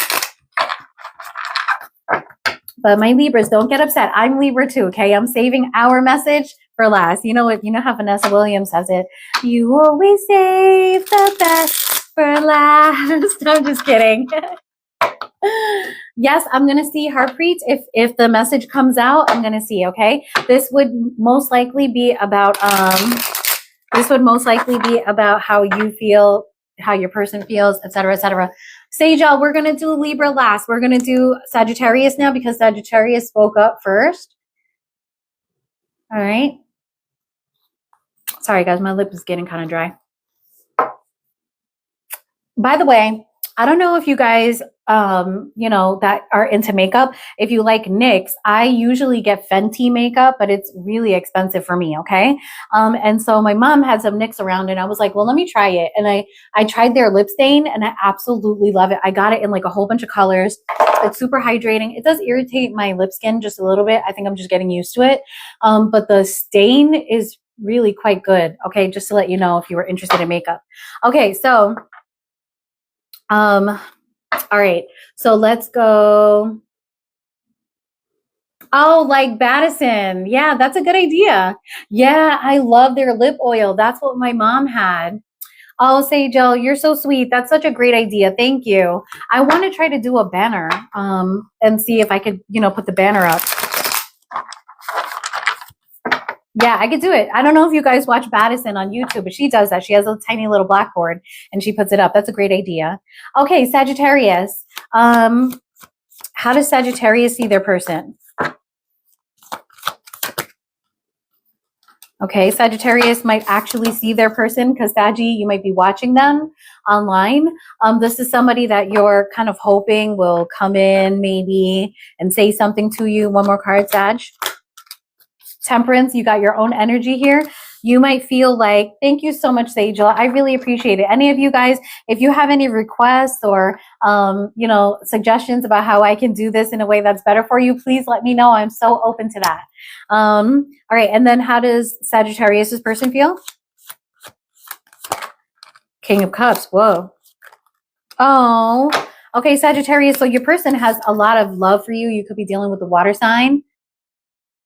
But my Libras, don't get upset. I'm Libra too, okay? I'm saving our message for last. You know what? You know how Vanessa Williams says it. You always save the best for last. I'm just kidding. Yes, I'm gonna see Harpreet. If the message comes out, I'm gonna see. Okay, this would most likely be about how you feel, how your person feels, etc., etc. Sejal, we're gonna do Libra last. We're gonna do Sagittarius now because Sagittarius spoke up first. All right. Sorry, guys, my lip is getting kind of dry. By the way, I don't know if you guys, that are into makeup. If you like NYX, I usually get Fenty makeup, but it's really expensive for me, okay? And so my mom had some NYX around, and I was like, well, let me try it. And I tried their lip stain, and I absolutely love it. I got it in like a whole bunch of colors. It's super hydrating. It does irritate my lip skin just a little bit. I think I'm just getting used to it. But the stain is really quite good, okay? Just to let you know if you were interested in makeup. Okay, so all right, so let's go. Oh, like Badison. Yeah, that's a good idea. Yeah, I love their lip oil. That's what my mom had. Oh, Sejal, you're so sweet. That's such a great idea. Thank you. I want to try to do a banner and see if I could, put the banner up. Yeah, I could do it. I don't know if you guys watch Badison on YouTube, but she does that. She has a tiny little blackboard and she puts it up. That's a great idea. Okay, Sagittarius. How does Sagittarius see their person? Okay, Sagittarius might actually see their person because Saggy, you might be watching them online. This is somebody that you're kind of hoping will come in maybe and say something to you. One more card, Sag. Temperance, you got your own energy here. You might feel like, thank you so much, Sejal. I really appreciate it. Any of you guys, if you have any requests or, suggestions about how I can do this in a way that's better for you, please let me know. I'm so open to that. All right. And then how does Sagittarius's person feel? King of Cups. Whoa. Oh, okay. Sagittarius. So your person has a lot of love for you. You could be dealing with the water sign.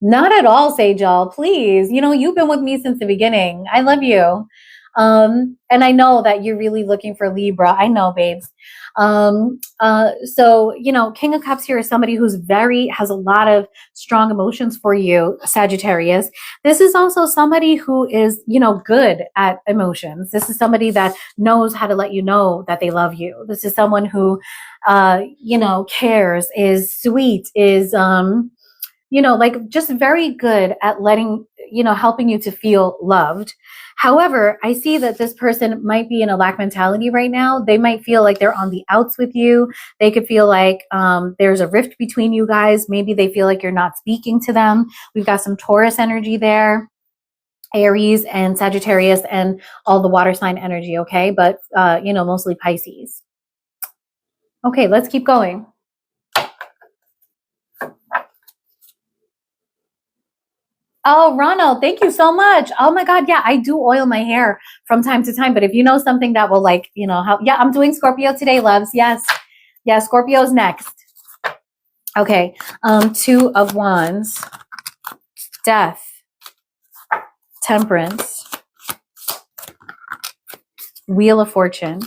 Not at all, Sejal, please. You've been with me since the beginning. I love you. And I know that you're really looking for Libra. I know, babes. So, King of Cups here is somebody who's has a lot of strong emotions for you, Sagittarius. This is also somebody who is, good at emotions. This is somebody that knows how to let you know that they love you. This is someone who, cares, is sweet, is, just very good at helping you to feel loved. However, I see that this person might be in a lack mentality right now. They might feel like they're on the outs with you. They could feel like there's a rift between you guys. Maybe they feel like you're not speaking to them. We've got some Taurus energy there, Aries and Sagittarius and all the water sign energy, okay? But, mostly Pisces. Okay, let's keep going. Oh, Ronald, thank you so much. Oh my God. Yeah, I do oil my hair from time to time, but if you know something that will help. Yeah, I'm doing Scorpio today, loves. Yes. Yeah, Scorpio's next. Okay. 2 of Wands, Death, Temperance, Wheel of Fortune.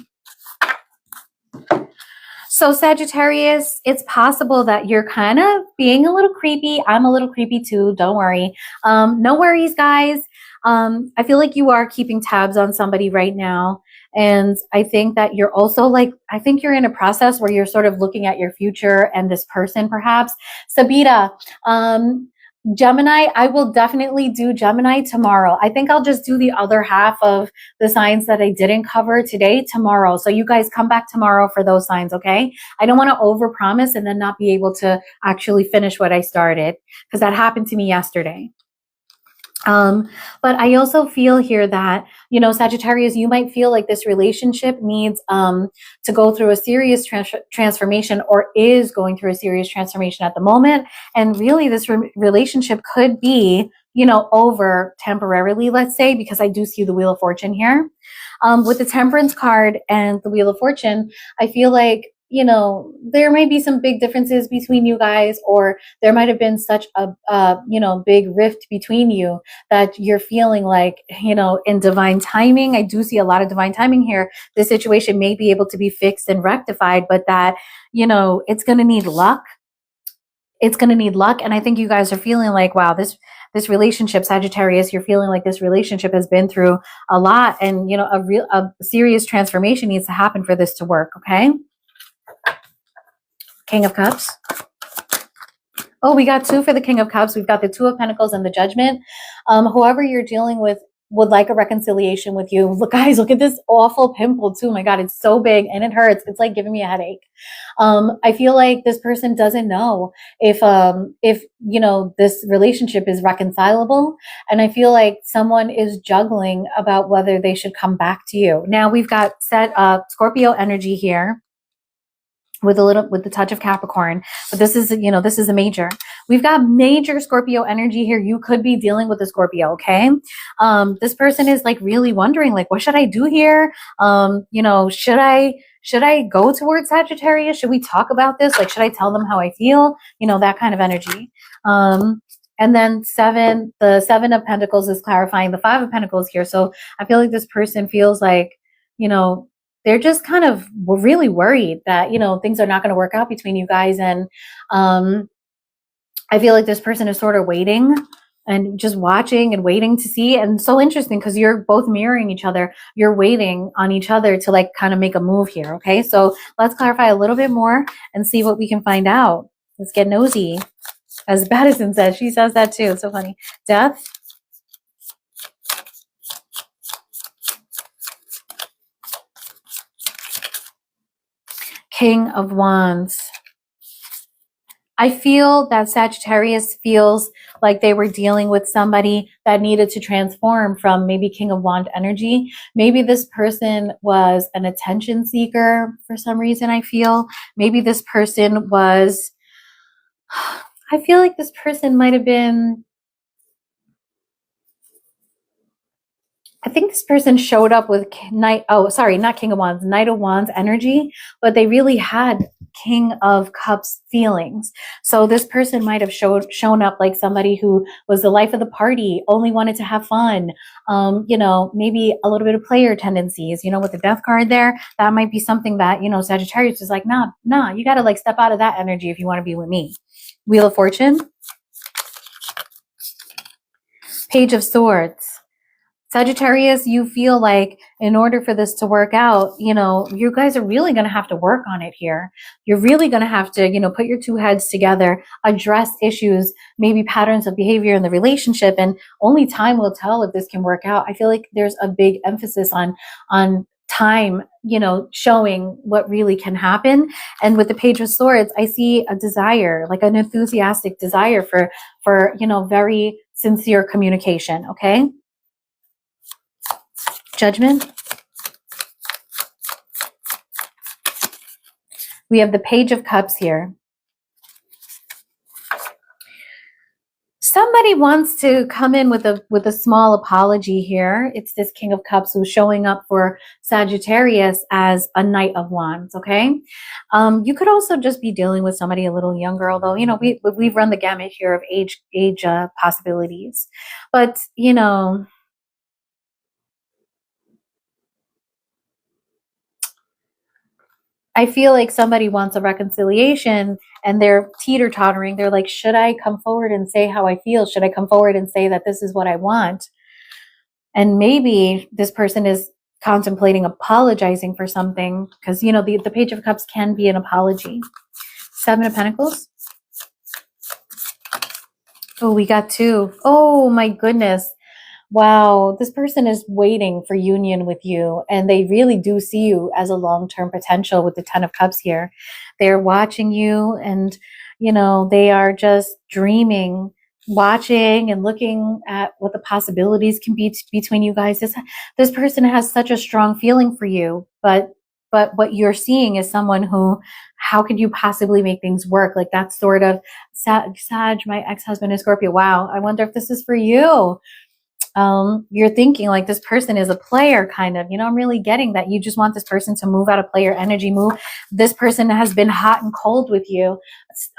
So Sagittarius, it's possible that you're kind of being a little creepy. I'm a little creepy too. Don't worry. No worries, guys. I feel like you are keeping tabs on somebody right now. And I think that you're also like, I think you're in a process where you're sort of looking at your future and this person perhaps. Sabita, Gemini, I will definitely do Gemini tomorrow. I think I'll just do the other half of the signs that I didn't cover today tomorrow. So you guys come back tomorrow for those signs, okay? I don't want to overpromise and then not be able to actually finish what I started, because that happened to me yesterday. But I also feel here that, you know, Sagittarius, you might feel like this relationship needs to go through a serious transformation, or is going through a serious transformation at the moment. And really this relationship could be, you know, over temporarily, let's say, because I do see the Wheel of Fortune here. With the Temperance card and the Wheel of Fortune, I feel like, you know, there may be some big differences between you guys, or there might have been such a you know, big rift between you that you're feeling like, you know, in divine timing, I do see a lot of divine timing here. This situation may be able to be fixed and rectified, but that, you know, it's going to need luck. It's going to need luck. And I think you guys are feeling like, wow, this relationship, Sagittarius, you're feeling like this relationship has been through a lot, and, you know, a serious transformation needs to happen for this to work. Okay. King of Cups. Oh, we got 2 for the King of Cups. We've got the 2 of Pentacles and the Judgment. Whoever you're dealing with would like a reconciliation with you. Look, guys, look at this awful pimple too. Oh my God, it's so big and it hurts. It's like giving me a headache. I feel like this person doesn't know if you know, this relationship is reconcilable. And I feel like someone is juggling about whether they should come back to you. Now we've got Scorpio energy here, with the touch of Capricorn, but this is, you know, this is a major. We've got major Scorpio energy here. You could be dealing with a Scorpio, okay? This person is like really wondering, like, what should I do here? You know, should I go towards Sagittarius? Should we talk about this? Like, should I tell them how I feel? You know, that kind of energy. And then the 7 of Pentacles is clarifying the 5 of Pentacles here. So I feel like this person feels like, you know, they're just kind of really worried that, you know, things are not going to work out between you guys. And I feel like this person is sort of waiting and just watching and waiting to see. And so interesting, because you're both mirroring each other. You're waiting on each other to like kind of make a move here. Okay, so let's clarify a little bit more and see what we can find out. Let's get nosy. As Madison says, she says that too. It's so funny. Death. King of Wands. I feel that Sagittarius feels like they were dealing with somebody that needed to transform from maybe King of Wand energy. Maybe this person was an attention seeker for some reason, I feel. Maybe this person was, I feel like this person might have been, I think this person showed up with Knight of Wands energy, but they really had King of Cups feelings. So this person might have shown up like somebody who was the life of the party, only wanted to have fun, you know, maybe a little bit of player tendencies, you know, with the Death card there. That might be something that, you know, Sagittarius is like, nah, you got to like step out of that energy if you want to be with me. Wheel of Fortune. Page of Swords. Sagittarius, you feel like in order for this to work out, you know, you guys are really going to have to work on it here. You're really going to have to, you know, put your 2 heads together, address issues, maybe patterns of behavior in the relationship, and only time will tell if this can work out. I feel like there's a big emphasis on time, you know, showing what really can happen. And with the Page of Swords, I see a desire, like an enthusiastic desire for, you know, very sincere communication. Okay. Judgment. We have the Page of Cups here. Somebody wants to come in with a small apology here. It's this King of Cups who's showing up for Sagittarius as a Knight of Wands, okay? You could also just be dealing with somebody a little younger, although, you know, we've run the gamut here of age possibilities. But, you know, I feel like somebody wants a reconciliation and they're teeter-tottering. They're like, should I come forward and say how I feel? Should I come forward and say that this is what I want? And maybe this person is contemplating apologizing for something, because, you know, the Page of Cups can be an apology. Seven of Pentacles. Oh, we got two. Oh my goodness. Wow, this person is waiting for union with you, and they really do see you as a long-term potential with the Ten of Cups here. They're watching you, and, you know, they are just dreaming, watching and looking at what the possibilities can be between you guys. This person has such a strong feeling for you, but what you're seeing is someone who, how could you possibly make things work? Like, that sort of Sag, my ex-husband is Scorpio. Wow, I wonder if this is for you. You're thinking like this person is a player, kind of, you know, I'm really getting that you just want this person to move out of player energy, move. This person has been hot and cold with you.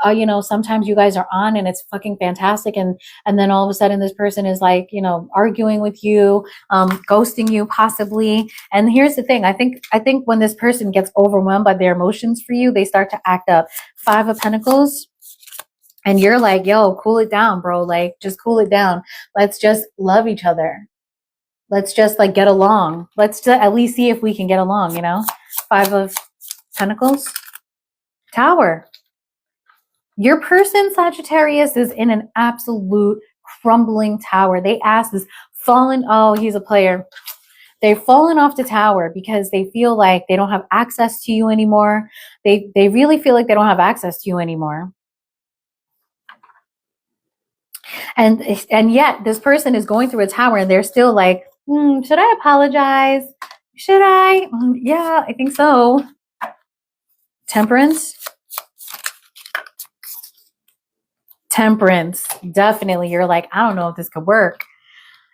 You know, sometimes you guys are on and it's fucking fantastic. And then all of a sudden this person is like, you know, arguing with you, ghosting you possibly. And here's the thing. I think when this person gets overwhelmed by their emotions for you, they start to act up. Five of Pentacles. And you're like, yo, cool it down, bro. Like, just cool it down. Let's just love each other. Let's just like get along. Let's just at least see if we can get along, you know? Five of Pentacles. Tower. Your person, Sagittarius, is in an absolute crumbling tower. They ass is fallen. Oh, he's a player. They've fallen off the tower because they feel like they don't have access to you anymore. They really feel like they don't have access to you anymore. And yet this person is going through a tower and they're still like, should I apologize? Should I? Yeah, I think so. Temperance. Temperance. Definitely. You're like, I don't know if this could work.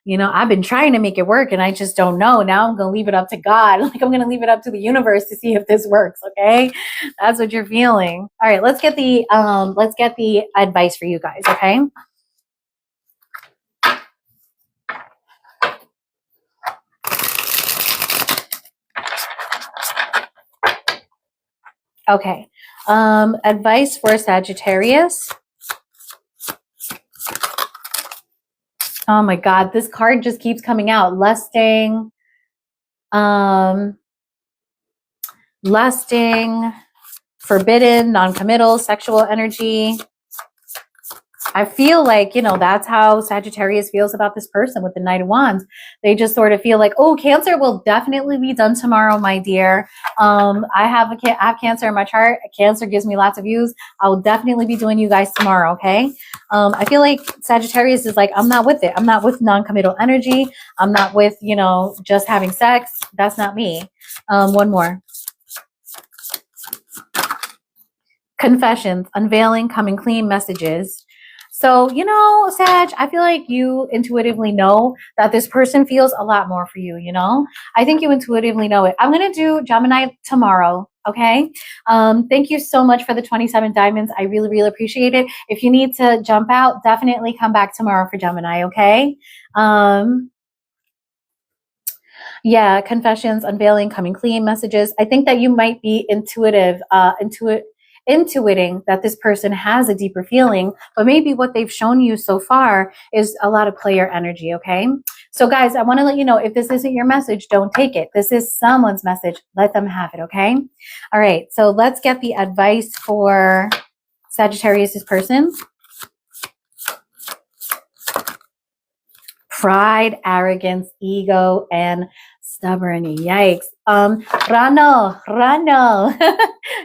You know, I've been trying to make it work and I just don't know. Now I'm going to leave it up to God. Like, I'm going to leave it up to the universe to see if this works. Okay. That's what you're feeling. All right. Let's get the advice for you guys. Okay. Okay. Advice for Sagittarius. Oh my God, this card just keeps coming out. Lusting. Lusting. Forbidden, non-committal, sexual energy. I feel like, you know, that's how Sagittarius feels about this person with the Knight of Wands. They just sort of feel like, oh, Cancer will definitely be done tomorrow, my dear. I have Cancer in my chart. Cancer gives me lots of views. I will definitely be doing you guys tomorrow, okay? I feel like Sagittarius is like, I'm not with it. I'm not with non-committal energy. I'm not with, you know, just having sex. That's not me. One more. Confessions, unveiling, coming clean messages. So, you know, Sag, I feel like you intuitively know that this person feels a lot more for you, you know? I think you intuitively know it. I'm going to do Gemini tomorrow, okay? Thank you so much for the 27 diamonds. I really, really appreciate it. If you need to jump out, definitely come back tomorrow for Gemini, okay? Yeah, confessions, unveiling, coming clean messages. I think that you might be intuiting that this person has a deeper feeling, but maybe what they've shown you so far is a lot of player energy, okay? So guys, I want to let you know, if this isn't your message, don't take it. This is someone's message. Let them have it, okay? All right, so let's get the advice for Sagittarius' person. Pride, arrogance, ego, and stubborn. Yikes. Rano,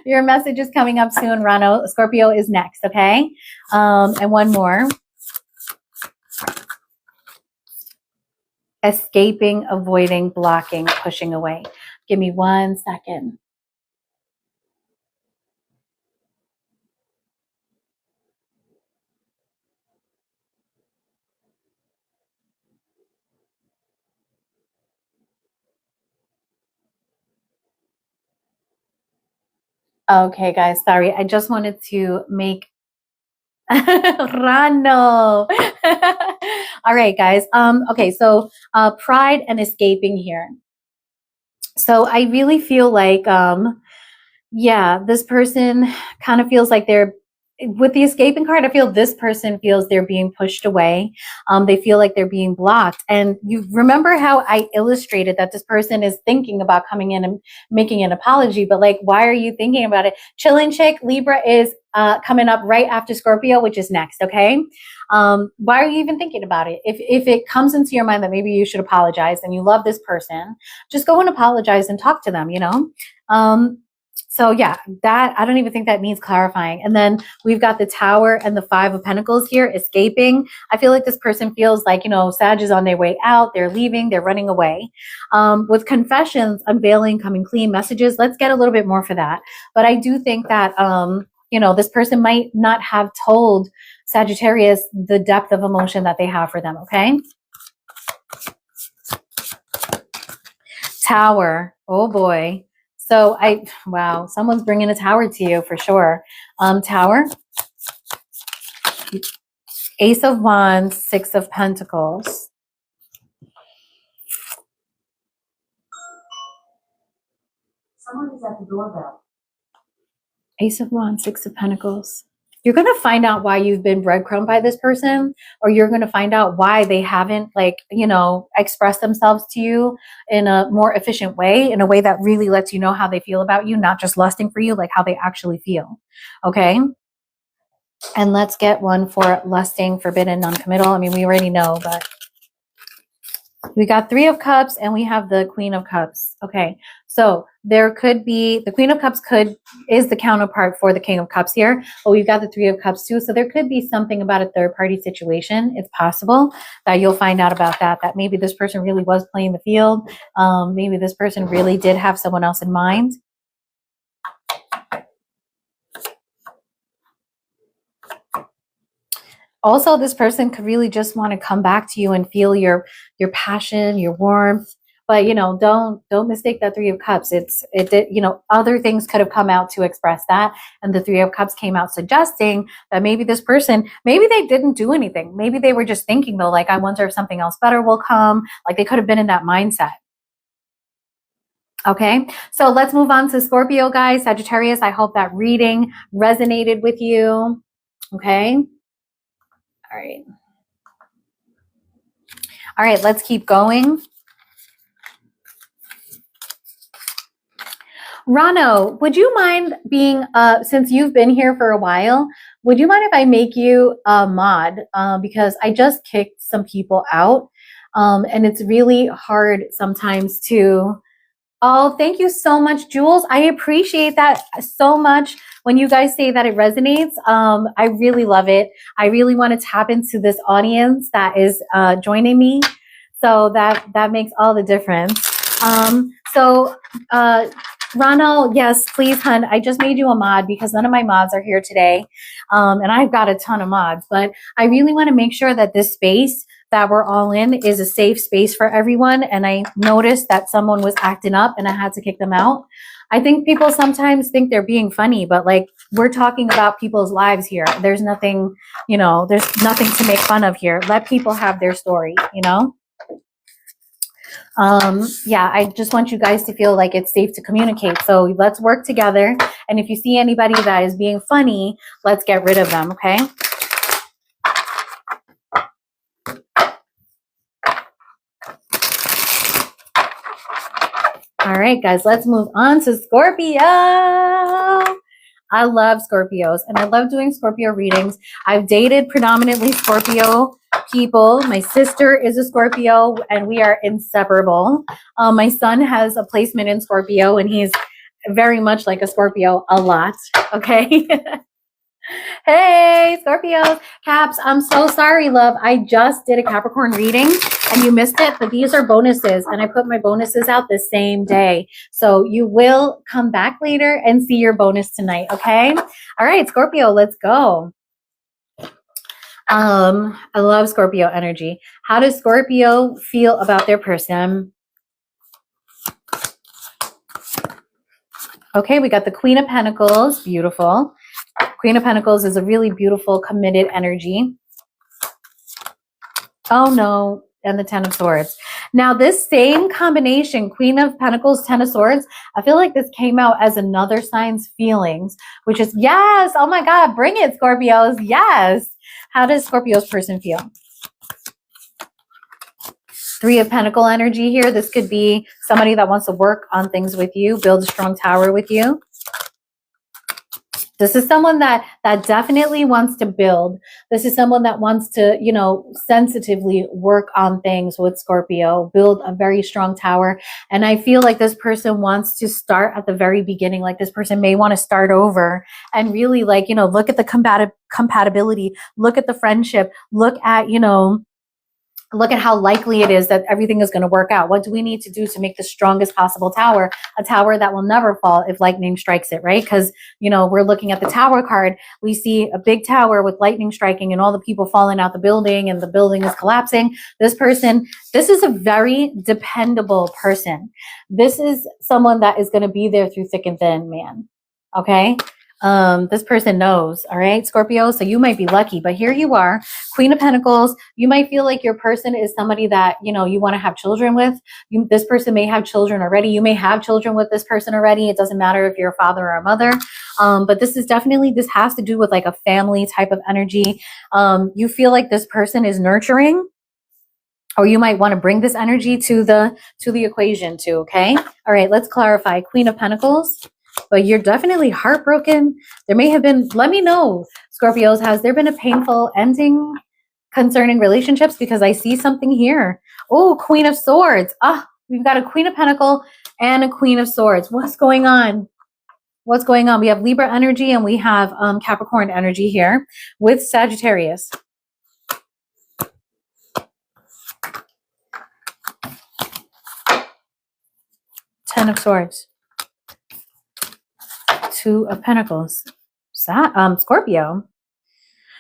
your message is coming up soon, Rano. Scorpio is next, okay? And one more. Escaping, avoiding, blocking, pushing away. Give me 1 second. Okay, guys, sorry. I just wanted to make Rano. All right, guys. Okay, so pride and escaping here. So I really feel like Yeah, this person kind of feels like they're, with the escaping card, I feel this person feels they're being pushed away. They feel like they're being blocked. And you remember how I illustrated that this person is thinking about coming in and making an apology, but like, why are you thinking about it? Chillin' Chick, Libra is coming up right after Scorpio, which is next, okay? Why are you even thinking about it? If it comes into your mind that maybe you should apologize and you love this person, just go and apologize and talk to them, you know? So yeah, that, I don't even think that needs clarifying. And then we've got the Tower and the Five of Pentacles here, escaping. I feel like this person feels like, you know, Sag is on their way out. They're leaving. They're running away. With confessions, unveiling, coming clean, messages, let's get a little bit more for that. But I do think that, you know, this person might not have told Sagittarius the depth of emotion that they have for them, okay? Tower. Oh boy. So wow, someone's bringing a tower to you for sure. Tower, Ace of Wands, Six of Pentacles. Someone is at the doorbell. Ace of Wands, Six of Pentacles. You're going to find out why you've been breadcrumbed by this person, or you're going to find out why they haven't, like, you know, expressed themselves to you in a more efficient way, in a way that really lets you know how they feel about you, not just lusting for you, like how they actually feel. Okay. And let's get one for lusting, forbidden, non-committal. I mean, we already know, but we got Three of Cups and we have the Queen of Cups. Okay. So there could be, the Queen of Cups is the counterpart for the King of Cups here, but we've got the Three of Cups too. So there could be something about a third party situation. It's possible that you'll find out about that maybe this person really was playing the field. Maybe this person really did have someone else in mind. Also, this person could really just want to come back to you and feel your passion, your warmth. But, you know, don't mistake that Three of Cups. It did, you know, other things could have come out to express that. And the Three of Cups came out suggesting that maybe this person, maybe they didn't do anything. Maybe they were just thinking though, like, I wonder if something else better will come. Like they could have been in that mindset. Okay, so let's move on to Scorpio, guys. Sagittarius, I hope that reading resonated with you. Okay. All right. All right, let's keep going. Rano, would you mind being, since you've been here for a while, would you mind if I make you a mod? Because I just kicked some people out, and it's really hard sometimes to, oh, thank you so much, Jules. I appreciate that so much. When you guys say that it resonates, I really love it. I really want to tap into this audience that is joining me. So that makes all the difference. Ronald, yes, please, hun. I just made you a mod because none of my mods are here today. And I've got a ton of mods, but I really want to make sure that this space that we're all in is a safe space for everyone. And I noticed that someone was acting up and I had to kick them out. I think people sometimes think they're being funny, but like we're talking about people's lives here. There's nothing, you know, there's nothing to make fun of here. Let people have their story, you know? Yeah, I just want you guys to feel like it's safe to communicate. So let's work together. And if you see anybody that is being funny, let's get rid of them, okay? All right, guys, let's move on to Scorpio. I love Scorpios and I love doing Scorpio readings. I've dated predominantly Scorpio people. My sister is a Scorpio and we are inseparable. My son has a placement in Scorpio and he's very much like a Scorpio a lot. Okay. Hey, Scorpios. Caps, I'm so sorry, love. I just did a Capricorn reading and you missed it, but these are bonuses and I put my bonuses out the same day. So you will come back later and see your bonus tonight, okay? All right, Scorpio, let's go. I love Scorpio energy. How does Scorpio feel about their person? Okay, we got the Queen of Pentacles. Beautiful. Queen of Pentacles is a really beautiful, committed energy. Oh no, and the Ten of Swords. Now, this same combination, Queen of Pentacles, Ten of Swords, I feel like this came out as another sign's feelings, which is, yes, oh my God, bring it, Scorpios, yes. How does Scorpio's person feel? Three of Pentacle energy here. This could be somebody that wants to work on things with you, build a strong tower with you. This is someone that definitely wants to build. This is someone that wants to, you know, sensitively work on things with Scorpio, build a very strong tower. And I feel like this person wants to start at the very beginning. Like this person may want to start over and really, like, you know, look at the compatibility, look at the friendship, look at, you know, look at how likely it is that everything is going to work out. What do we need to do to make the strongest possible tower? A tower that will never fall if lightning strikes it, right? Because, you know, we're looking at the tower card. We see a big tower with lightning striking and all the people falling out the building and the building is collapsing. This person, this is a very dependable person. This is someone that is going to be there through thick and thin, man. Okay? This person knows, all right, Scorpio. So you might be lucky, but here you are, Queen of Pentacles. You might feel like your person is somebody that, you know, you want to have children with. This person may have children already. You may have children with this person already. It doesn't matter if you're a father or a mother. But this is definitely, this has to do with like a family type of energy. You feel like this person is nurturing, or you might want to bring this energy to the equation too. Okay. All right. Let's clarify. Queen of Pentacles. But you're definitely heartbroken. There may have been, let me know, Scorpios, has there been a painful ending concerning relationships? Because I see something here. Oh, Queen of Swords. Ah, we've got a Queen of Pentacle and a Queen of Swords. What's going on? What's going on? We have Libra energy and we have Capricorn energy here with Sagittarius. Ten of Swords. Two of Pentacles. Scorpio.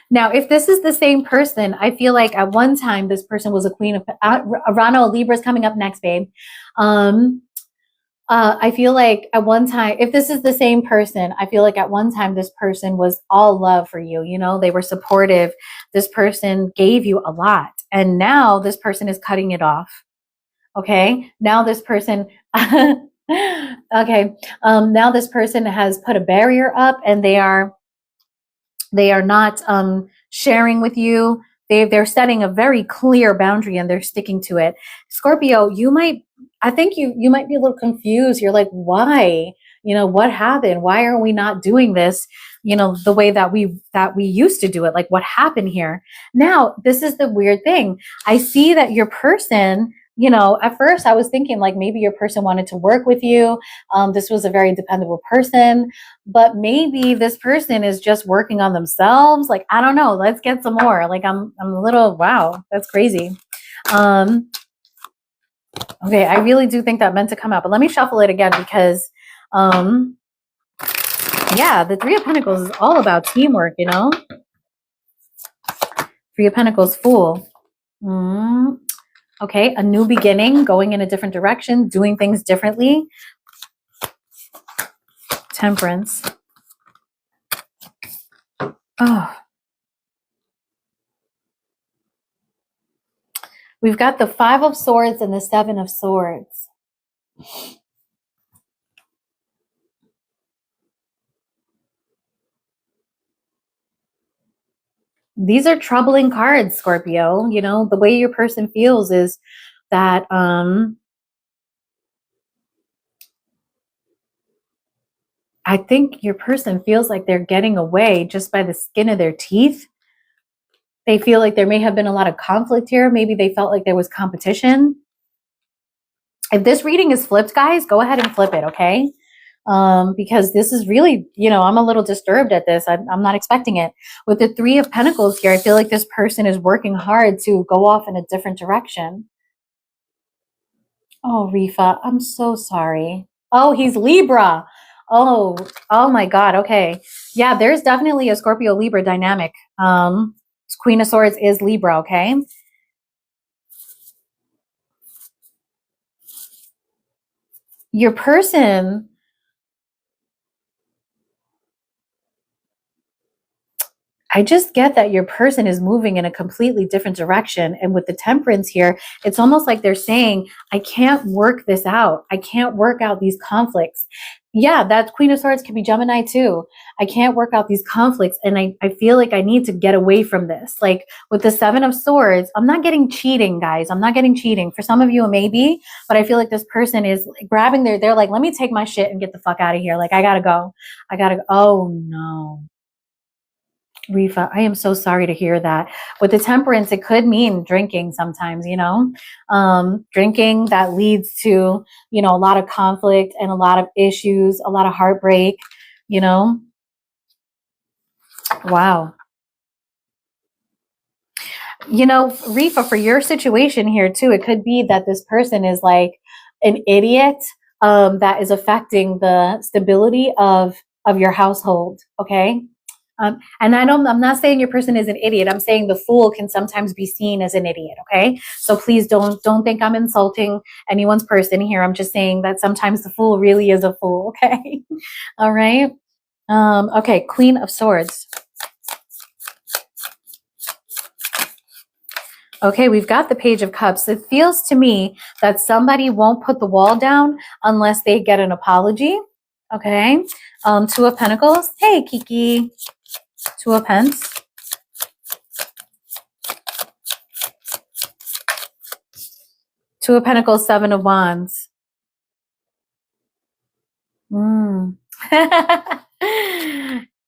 Now, if this is the same person, I feel like at one time this person was a Queen of Rano. Libra's coming up next, babe. I feel like at one time, if this is the same person, I feel like at one time this person was all love for you. You know, they were supportive. This person gave you a lot, and now this person is cutting it off. Okay, now this person. Okay. Now this person has put a barrier up and they are not sharing with you. They're setting a very clear boundary and they're sticking to it. Scorpio, I think you might be a little confused. You're like, why? You know, what happened? Why are we not doing this, you know, the way that we used to do it? Like, what happened here? Now, this is the weird thing. I see that your person, you know, at first I was thinking like maybe your person wanted to work with you. This was a very dependable person, but maybe this person is just working on themselves. Like, I don't know. Let's get some more. Like, I'm a little, wow, that's crazy. Okay, I really do think that meant to come out, but let me shuffle it again because, yeah, the Three of Pentacles is all about teamwork, you know? Three of Pentacles, Fool. Okay, a new beginning, going in a different direction, doing things differently. Temperance. Oh. We've got the Five of Swords and the Seven of Swords. These are troubling cards, Scorpio. You know, the way your person feels is that I think your person feels like they're getting away just by the skin of their teeth. They feel like there may have been a lot of conflict here. Maybe they felt like there was competition. If this reading is flipped, guys, go ahead and flip it, okay? Because this is really, you know, I'm a little disturbed at this. I'm not expecting it. With the Three of Pentacles here, I feel like this person is working hard to go off in a different direction. Oh, Rifa, I'm so sorry. Oh, he's Libra. Oh my God. Okay. Yeah, there's definitely a Scorpio Libra dynamic. Queen of Swords is Libra, okay? Your person, I just get that your person is moving in a completely different direction. And with the Temperance here, it's almost like they're saying, I can't work this out. I can't work out these conflicts. Yeah, that Queen of Swords can be Gemini too. I can't work out these conflicts. And I feel like I need to get away from this. Like with the Seven of Swords, I'm not getting cheating, guys. I'm not getting cheating. For some of you, it may be, but I feel like this person is grabbing they're like, let me take my shit and get the fuck out of here. Like, I gotta go. I gotta go. Oh no. Rifa, I am so sorry to hear that. With the Temperance, it could mean drinking sometimes, you know, drinking that leads to, you know, a lot of conflict and a lot of issues, a lot of heartbreak, you know. Wow. You know, Rifa, for your situation here too, it could be that this person is like an idiot that is affecting the stability of your household. Okay. And I'm not saying your person is an idiot. I'm saying the Fool can sometimes be seen as an idiot. Okay. So please don't think I'm insulting anyone's person here. I'm just saying that sometimes the Fool really is a fool. Okay. All right. Okay. Queen of Swords. Okay. We've got the Page of Cups. It feels to me that somebody won't put the wall down unless they get an apology. Okay. Two of Pentacles. Hey, Kiki. Two of Pence. Two of Pentacles, Seven of Wands.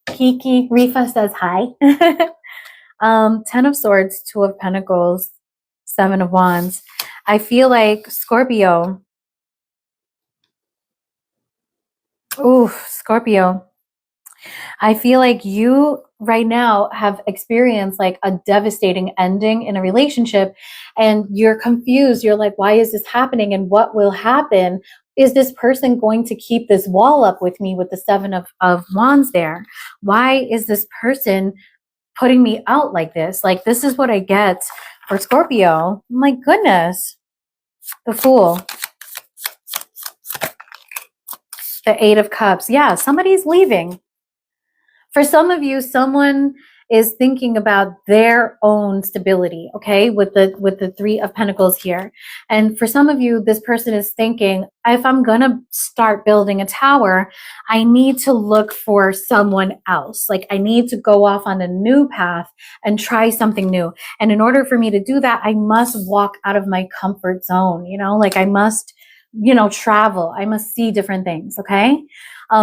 Kiki, Rifa says hi. 10 of Swords, Two of Pentacles, Seven of Wands. I feel like Scorpio. Ooh, Scorpio. I feel like you right now have experienced like a devastating ending in a relationship and you're confused. You're like, why is this happening? And what will happen? Is this person going to keep this wall up with me with the Seven of Wands there? Why is this person putting me out like this? Like, this is what I get for Scorpio. My goodness. The Fool. The Eight of Cups. Yeah, somebody's leaving. For some of you, someone is thinking about their own stability, okay, with the Three of Pentacles here. And for some of you, this person is thinking, if I'm going to start building a tower, I need to look for someone else. Like, I need to go off on a new path and try something new. And in order for me to do that, I must walk out of my comfort zone, you know, like I must, you know, travel. I must see different things, okay?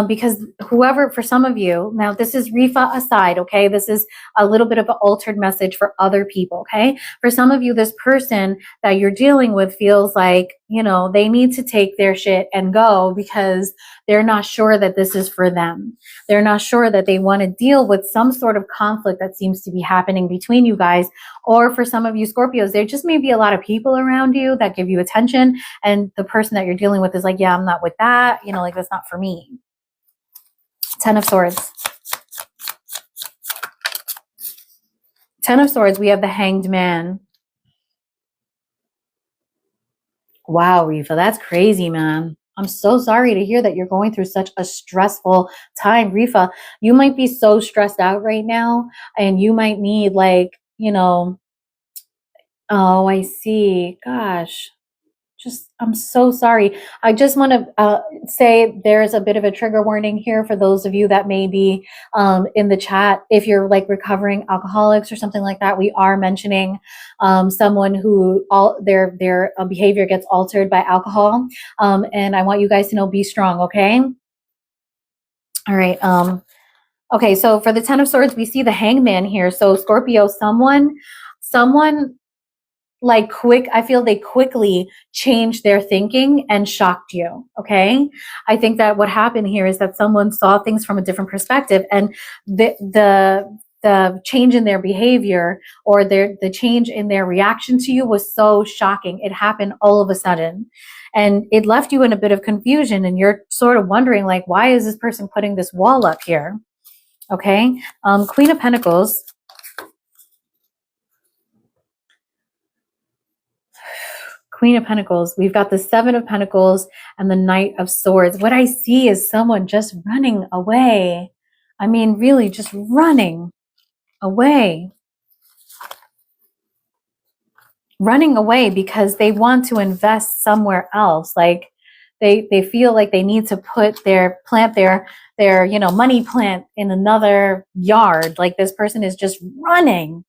Because whoever, for some of you, now this is Rifa aside, okay? This is a little bit of an altered message for other people, okay? For some of you, this person that you're dealing with feels like, you know, they need to take their shit and go because they're not sure that this is for them. They're not sure that they want to deal with some sort of conflict that seems to be happening between you guys. Or for some of you Scorpios, there just may be a lot of people around you that give you attention. And the person that you're dealing with is like, yeah, I'm not with that. You know, like, that's not for me. 10 of Swords. 10 of Swords, we have the Hanged Man. Wow, Rifa, that's crazy, man. I'm so sorry to hear that you're going through such a stressful time. Rifa, you might be so stressed out right now and you might need, like, you know, oh, I see. Gosh. I'm so sorry. I just want to say there's a bit of a trigger warning here for those of you that may be in the chat. If you're like recovering alcoholics or something like that, we are mentioning someone who their behavior gets altered by alcohol. And I want you guys to know, be strong, okay? All right. Okay, so for the 10 of Swords, we see the Hangman here. So Scorpio, someone like I feel they quickly changed their thinking and shocked you. Okay. I think that what happened here is that someone saw things from a different perspective, and the change in their behavior or the change in their reaction to you was so shocking. It happened all of a sudden and it left you in a bit of confusion, and you're sort of wondering, like, why is this person putting this wall up here? Okay. Queen of Pentacles. Queen of Pentacles, we've got the Seven of Pentacles and the Knight of Swords. What I see is someone just running away. I mean, really just running away. Running away because they want to invest somewhere else. Like they feel like they need to put their money plant in another yard. Like this person is just running.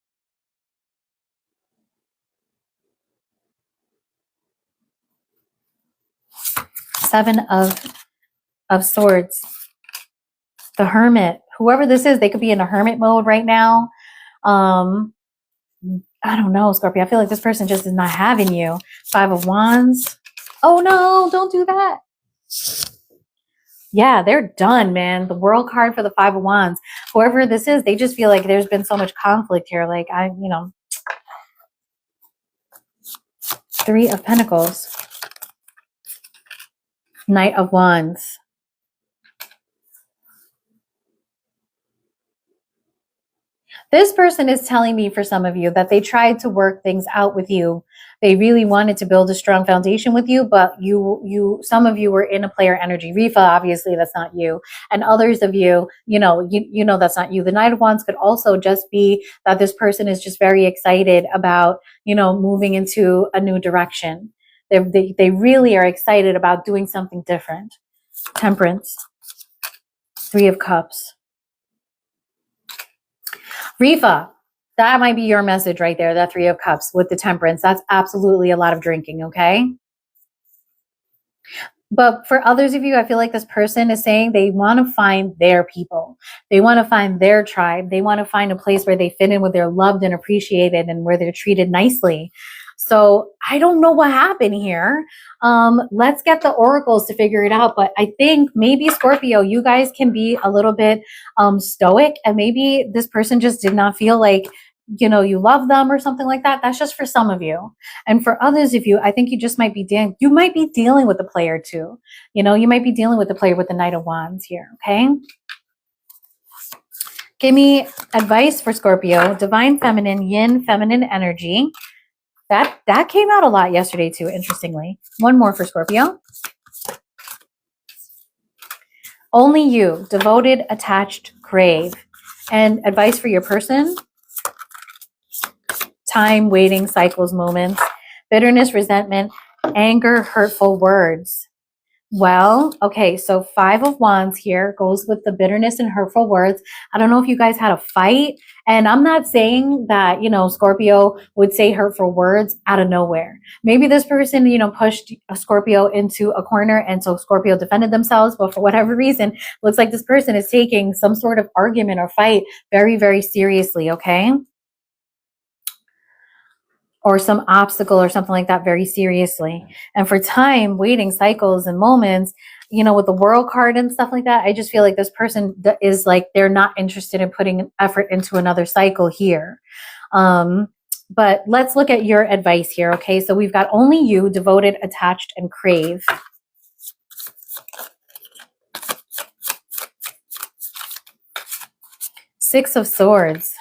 Seven of Swords. The Hermit. Whoever this is, they could be in a hermit mode right now. I don't know, Scorpio. I feel like this person just is not having you. Five of Wands. Oh no, don't do that. Yeah, they're done, man. The World card for the Five of Wands. Whoever this is, they just feel like there's been so much conflict here. Like, Three of Pentacles. Knight of Wands. This person is telling me, for some of you, that they tried to work things out with you. They really wanted to build a strong foundation with you, but some of you were in a player energy. Rifa, obviously, that's not you. And others of you, you know that's not you. The Knight of Wands could also just be that this person is just very excited about, moving into a new direction. They really are excited about doing something different. Temperance. Three of Cups. Rifa, that might be your message right there, that Three of Cups with the Temperance. That's absolutely a lot of drinking, okay? But for others of you, I feel like this person is saying they want to find their people. They want to find their tribe. They want to find a place where they fit in, where they're loved and appreciated and where they're treated nicely. So I don't know what happened here. Let's get the oracles to figure it out. But I think maybe Scorpio, you guys can be a little bit stoic, and maybe this person just did not feel like, you love them or something like that. That's just for some of you. And for others of you, I think you just might be dealing with the player too. You might be dealing with the player with the Knight of Wands here. Okay. Give me advice for Scorpio. Divine Feminine, Yin Feminine energy. That came out a lot yesterday too, interestingly. One more for Scorpio. Only you, devoted, attached, crave. And advice for your person. Time, waiting, cycles, moments. Bitterness, resentment, anger, hurtful words. Well, okay, so Five of Wands here goes with the bitterness and hurtful words. I don't know if you guys had a fight, and I'm not saying that, Scorpio would say hurtful words out of nowhere. Maybe this person, pushed a Scorpio into a corner, and so Scorpio defended themselves, but for whatever reason, looks like this person is taking some sort of argument or fight very, very seriously, okay? Or some obstacle or something like that very seriously. And for time, waiting, cycles, and moments, with the World card and stuff like that, I just feel like this person is like, they're not interested in putting effort into another cycle here. But let's look at your advice here, okay? So we've got only you, devoted, attached, and crave. Six of Swords.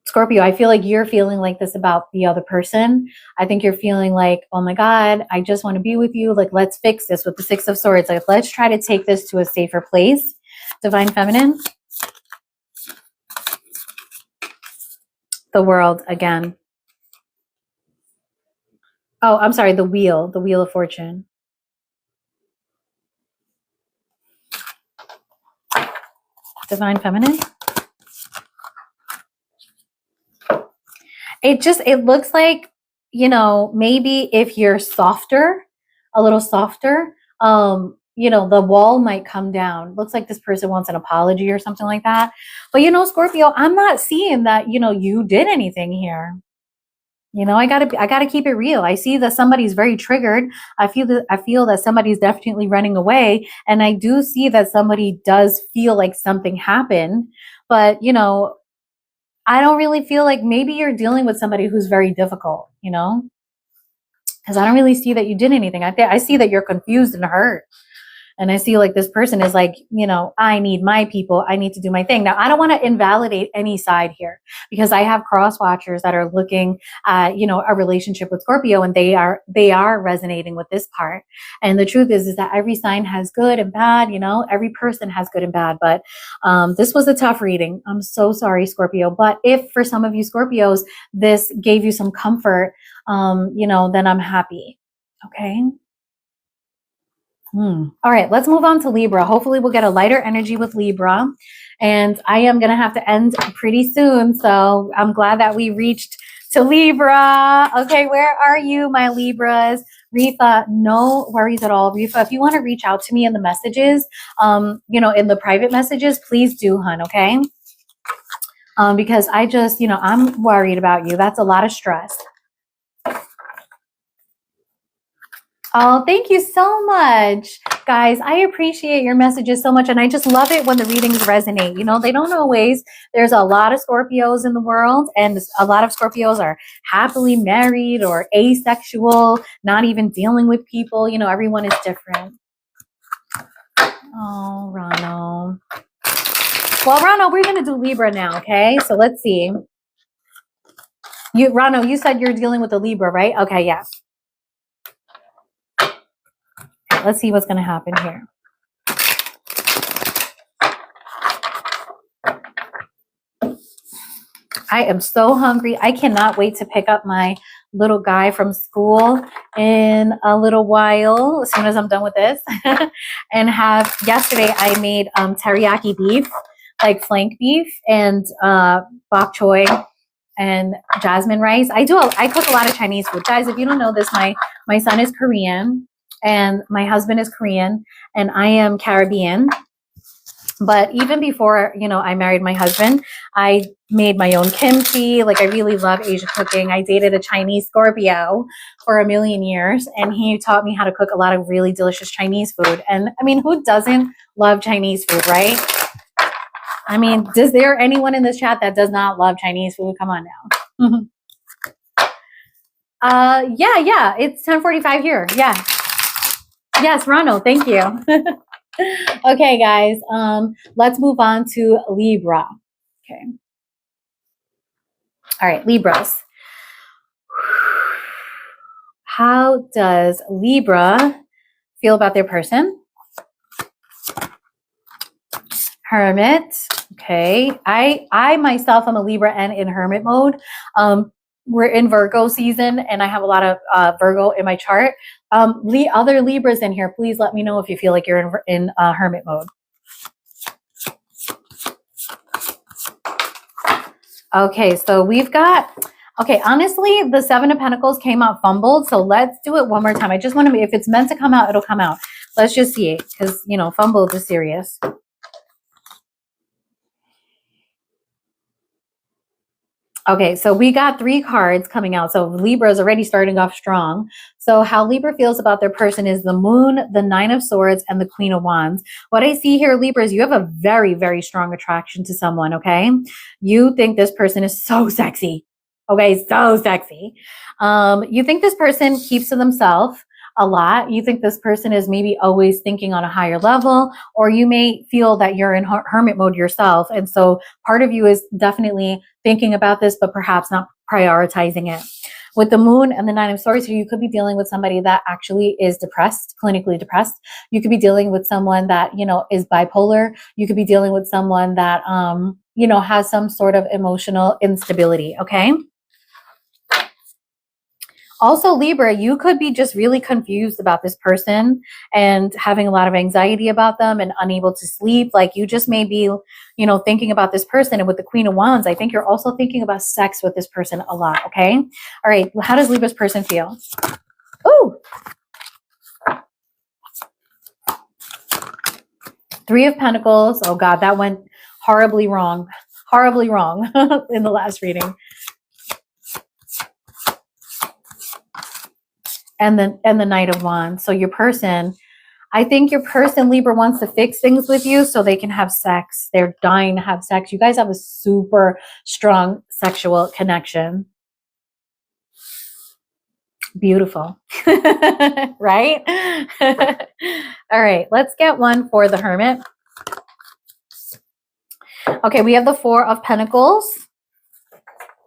Scorpio, I feel like you're feeling like this about the other person. I think you're feeling like, oh my God, I just want to be with you. Like, let's fix this with the Six of Swords. Like, let's try to take this to a safer place. Divine Feminine. The World again. Oh, I'm sorry. The Wheel of Fortune. Divine Feminine. It looks like, maybe if you're softer, a little softer, the wall might come down. Looks like this person wants an apology or something like that. But, Scorpio, I'm not seeing that, you did anything here. I gotta keep it real. I see that somebody's very triggered. I feel that somebody's definitely running away. And I do see that somebody does feel like something happened, but, I don't really feel like maybe you're dealing with somebody who's very difficult, because I don't really see that you did anything. I see that you're confused and hurt. And I see like this person is like, you know, I need my people. I need to do my thing. Now, I don't want to invalidate any side here because I have cross watchers that are looking at, you know, a relationship with Scorpio, and they are resonating with this part. And the truth is that every sign has good and bad, you know, every person has good and bad. But this was a tough reading. I'm so sorry, Scorpio. But if for some of you Scorpios, this gave you some comfort, you know, then I'm happy. Okay. All right, let's move on to Libra. Hopefully we'll get a lighter energy with Libra. And I am going to have to end pretty soon. So I'm glad that we reached to Libra. Okay, where are you, my Libras? Rifa, no worries at all. Rifa, if you want to reach out to me in the messages, you know, in the private messages, please do, hun, okay? Because I just, you know, I'm worried about you. That's a lot of stress. Oh, thank you so much, guys. I appreciate your messages so much. And I just love it when the readings resonate. You know, they don't always. There's a lot of Scorpios in the world, and a lot of Scorpios are happily married or asexual, not even dealing with people. You know, everyone is different. Oh, Rano. Well, Rano, we're going to do Libra now, okay? So let's see. Rano, you said you're dealing with a Libra, right? Okay, yeah. Let's see what's going to happen here. I am so hungry. I cannot wait to pick up my little guy from school in a little while, as soon as I'm done with this. And yesterday I made teriyaki beef, like flank beef, and bok choy and jasmine rice. I cook a lot of Chinese food. Guys, if you don't know this, my son is Korean. And my husband is Korean, and I am Caribbean. But even before, you know, I married my husband, I made my own kimchi. Like, I really love Asian cooking. I dated a Chinese Scorpio for a million years, and he taught me how to cook a lot of really delicious Chinese food. And I mean, who doesn't love Chinese food, right? I mean, is there anyone in this chat that does not love Chinese food? Come on now. Yeah, it's 10:45 here. Yeah. Yes, Rano, thank you. Okay, guys, let's move on to Libra. Okay. All right, Libras. How does Libra feel about their person? Hermit. Okay. I myself am a Libra and in hermit mode. We're in Virgo season, and I have a lot of Virgo in my chart. Other Libras in here, please let me know if you feel like you're in hermit mode. Okay, so we've got, okay, honestly, the Seven of Pentacles came out fumbled, so let's do it one more time. I just want to, if it's meant to come out, it'll come out. Let's just see it, because, you know, fumbled is serious. Okay, so we got 3 cards coming out. So Libra is already starting off strong. So how Libra feels about their person is the Moon, the Nine of Swords, and the Queen of Wands. What I see here, Libra, is you have a very, very strong attraction to someone, okay? You think this person is so sexy. Okay, so sexy. You think this person keeps to themselves a lot. You think this person is maybe always thinking on a higher level, or you may feel that you're in hermit mode yourself. And so part of you is definitely thinking about this, but perhaps not prioritizing it. With the Moon and the Nine of Swords, you could be dealing with somebody that actually is depressed, clinically depressed. You could be dealing with someone that, you know, is bipolar. You could be dealing with someone that, you know, has some sort of emotional instability. Okay. Also, Libra, you could be just really confused about this person and having a lot of anxiety about them and unable to sleep. Like, you just may be, you know, thinking about this person. And with the Queen of Wands, I think you're also thinking about sex with this person a lot. Okay. All right. Well, how does Libra's person feel? Ooh. 3 of Pentacles. Oh God, that went horribly wrong in the last reading. And the Knight of Wands. So your person, I think your person, Libra, wants to fix things with you so they can have sex. They're dying to have sex. You guys have a super strong sexual connection. Beautiful. Right? All right, let's get one for the Hermit. Okay, we have the Four of Pentacles.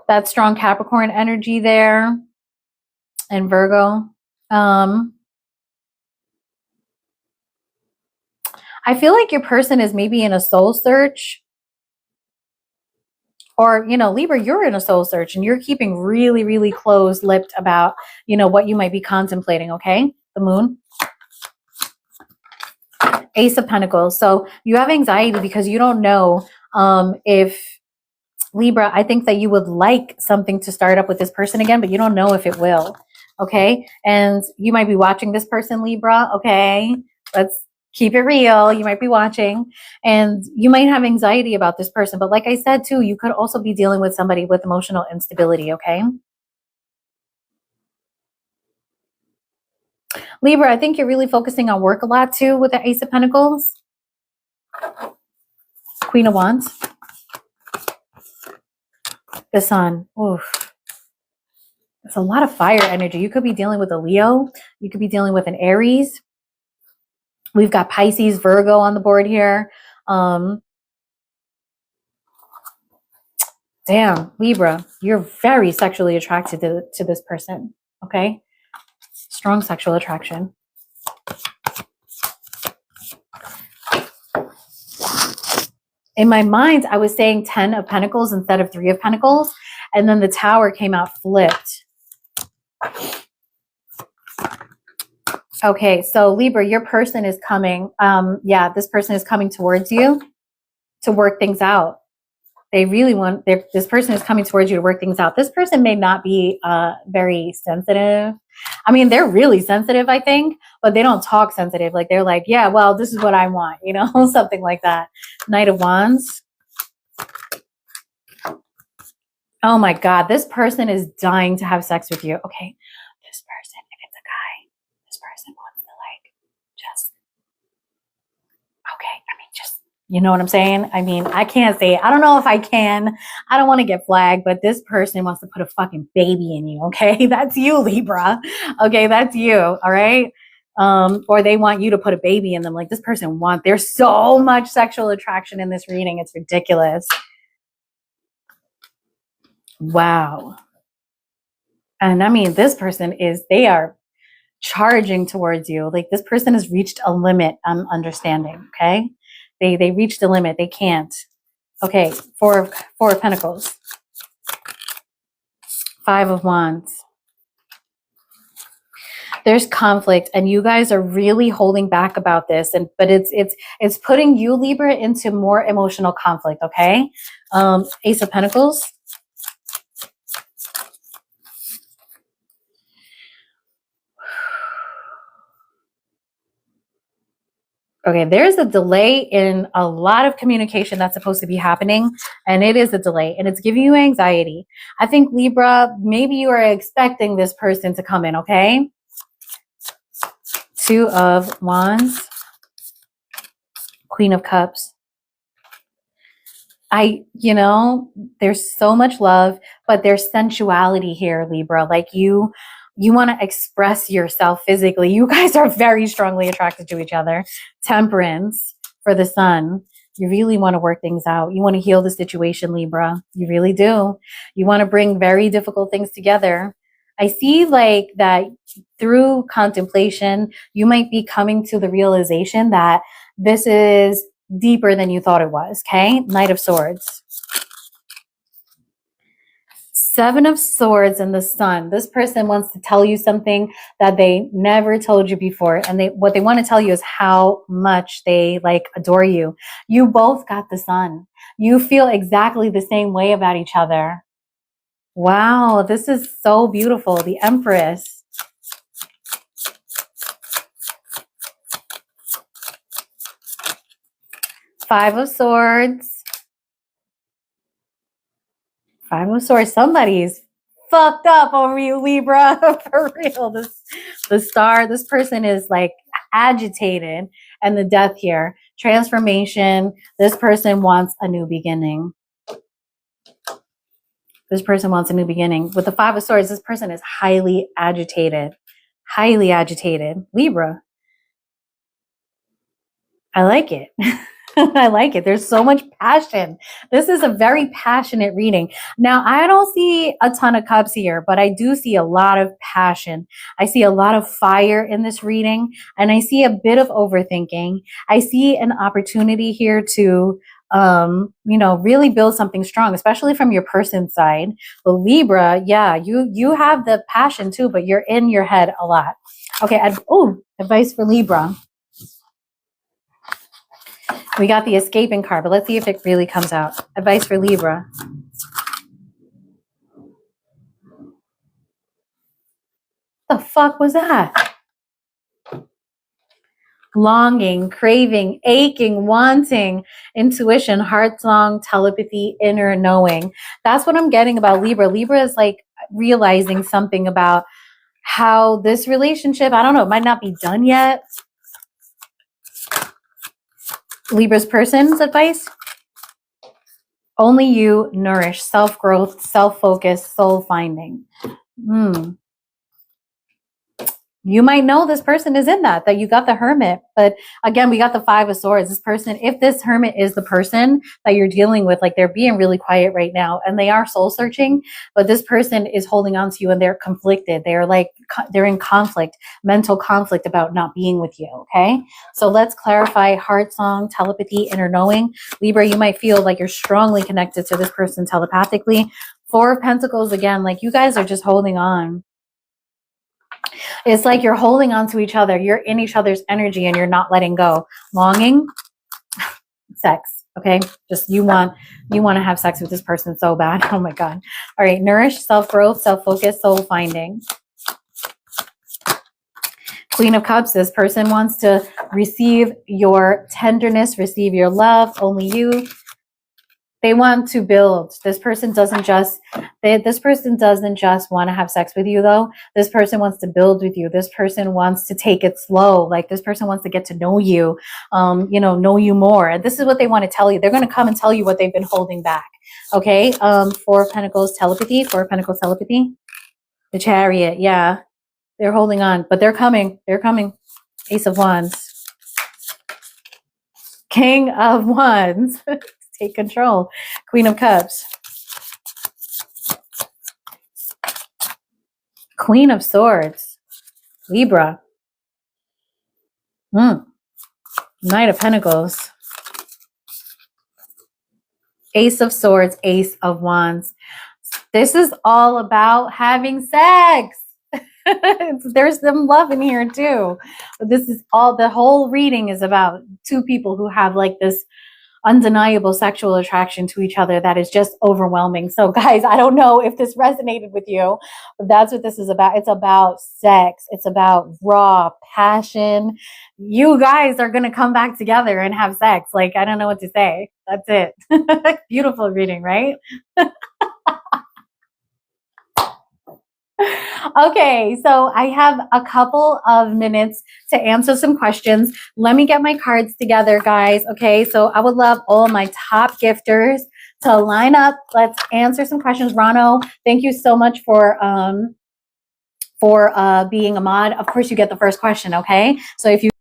That strong Capricorn energy there. And Virgo. I feel like your person is maybe in a soul search. Or, you know, Libra, you're in a soul search and you're keeping really, really close-lipped about, you know, what you might be contemplating, okay? The Moon. Ace of Pentacles. So you have anxiety because you don't know if, Libra, I think that you would like something to start up with this person again, but you don't know if it will, okay? And you might be watching this person, Libra, okay? Let's keep it real. You might be watching and you might have anxiety about this person. But like I said, too, you could also be dealing with somebody with emotional instability, okay? Libra, I think you're really focusing on work a lot, too, with the Ace of Pentacles. Queen of Wands. The Sun. Oof. It's a lot of fire energy. You could be dealing with a Leo. You could be dealing with an Aries. We've got Pisces, Virgo on the board here. Damn, Libra, you're very sexually attracted to this person, okay? Strong sexual attraction. In my mind, I was saying 10 of Pentacles instead of 3 of Pentacles, and then the Tower came out flipped. Okay, so Libra, your person is coming. Yeah, this person is coming towards you to work things out. They really want, this person is coming towards you to work things out. This person may not be very sensitive. I mean, they're really sensitive, I think, but they don't talk sensitive. Like, they're like, yeah, well, this is what I want, you know, something like that. Knight of Wands. Oh my God, this person is dying to have sex with you. Okay, this person, if it's a guy, this person wants to like, just, okay, I mean, just, you know what I'm saying? I mean, I can't say it. I don't know if I can. I don't want to get flagged, but this person wants to put a fucking baby in you, okay? That's you, Libra. Okay, that's you, all right? Or they want you to put a baby in them. Like, this person wants, there's so much sexual attraction in this reading. It's ridiculous. Wow. And I mean, this person is, they are charging towards you. Like, this person has reached a limit, I'm understanding, okay? They reached a limit. They can't. Okay, four of Pentacles. 5 of Wands. There's conflict, and you guys are really holding back about this. But it's putting you, Libra, into more emotional conflict. Okay, Ace of Pentacles. Okay, there's a delay in a lot of communication that's supposed to be happening, and it is a delay, and it's giving you anxiety. I think, Libra, maybe you are expecting this person to come in, okay? 2 of Wands. Queen of Cups. You know, there's so much love, but there's sensuality here, Libra. Like, you want to express yourself physically. You guys are very strongly attracted to each other. Temperance for the Sun. You really want to work things out. You want to heal the situation, Libra. You really do. You want to bring very difficult things together. I see like that through contemplation, you might be coming to the realization that this is deeper than you thought it was, okay? Knight of Swords. 7 of Swords and the Sun. This person wants to tell you something that they never told you before. And what they want to tell you is how much they like adore you. You both got the Sun. You feel exactly the same way about each other. Wow, this is so beautiful. The Empress. Five of Swords. 5 of Swords. Somebody's fucked up over you, Libra. For real. The Star, this person is like agitated. And the Death here. Transformation. This person wants a new beginning. This person wants a new beginning. With the Five of Swords, this person is highly agitated. Highly agitated. Libra. I like it. I like it. There's so much passion. This is a very passionate reading. Now, I don't see a ton of cups here, but I do see a lot of passion. I see a lot of fire in this reading, and I see a bit of overthinking. I see an opportunity here to, really build something strong, especially from your person's side. But Libra, yeah, you have the passion too, but you're in your head a lot. Okay. Advice for Libra. We got the escaping card, but let's see if it really comes out. Advice for Libra. The fuck was that? Longing, craving, aching, wanting, intuition, heart song, telepathy, inner knowing. That's what I'm getting about Libra. Libra is like realizing something about how this relationship, I don't know, it might not be done yet. Libra's person's advice. Only you nourish self-growth, self-focus, soul-finding. You might know this person is in that you got the Hermit. But again, we got the Five of Swords. This person, if this Hermit is the person that you're dealing with, like they're being really quiet right now and they are soul searching, but this person is holding on to you and they're conflicted. They're in conflict, mental conflict about not being with you. Okay. So let's clarify heart song, telepathy, inner knowing. Libra, you might feel like you're strongly connected to this person telepathically. Four of Pentacles, again, like you guys are just holding on. It's like you're holding on to each other. You're in each other's energy and you're not letting go. Longing, sex. Okay. Just you want to have sex with this person so bad. Oh my God. All right. Nourish, self-growth, self-focus, soul finding. Queen of Cups. This person wants to receive your tenderness, receive your love. Only you. They want to build. This person doesn't just want to have sex with you though. This person wants to build with you. This person wants to take it slow. Like this person wants to get to know you, know you more. And this is what they want to tell you. They're going to come and tell you what they've been holding back. Okay. Four of Pentacles, telepathy. Four of Pentacles, telepathy. The Chariot. Yeah. They're holding on, but they're coming. They're coming. Ace of Wands. King of Wands. Take control. Queen of Cups. Queen of Swords. Libra. Knight of Pentacles. Ace of Swords. Ace of Wands. This is all about having sex. There's some love in here too. But this is all, the whole reading is about two people who have like this undeniable sexual attraction to each other that is just overwhelming. So guys, I don't know if this resonated with you, but that's what this is about. It's about sex. It's about raw passion. You guys are going to come back together and have sex. Like, I don't know what to say. That's it. Beautiful reading, right? Okay, so I have a couple of minutes to answer some questions. Let me get my cards together, guys. Okay, so I would love all my top gifters to line up. Let's answer some questions. Rano, thank you so much for being a mod. Of course, you get the first question, okay? So if you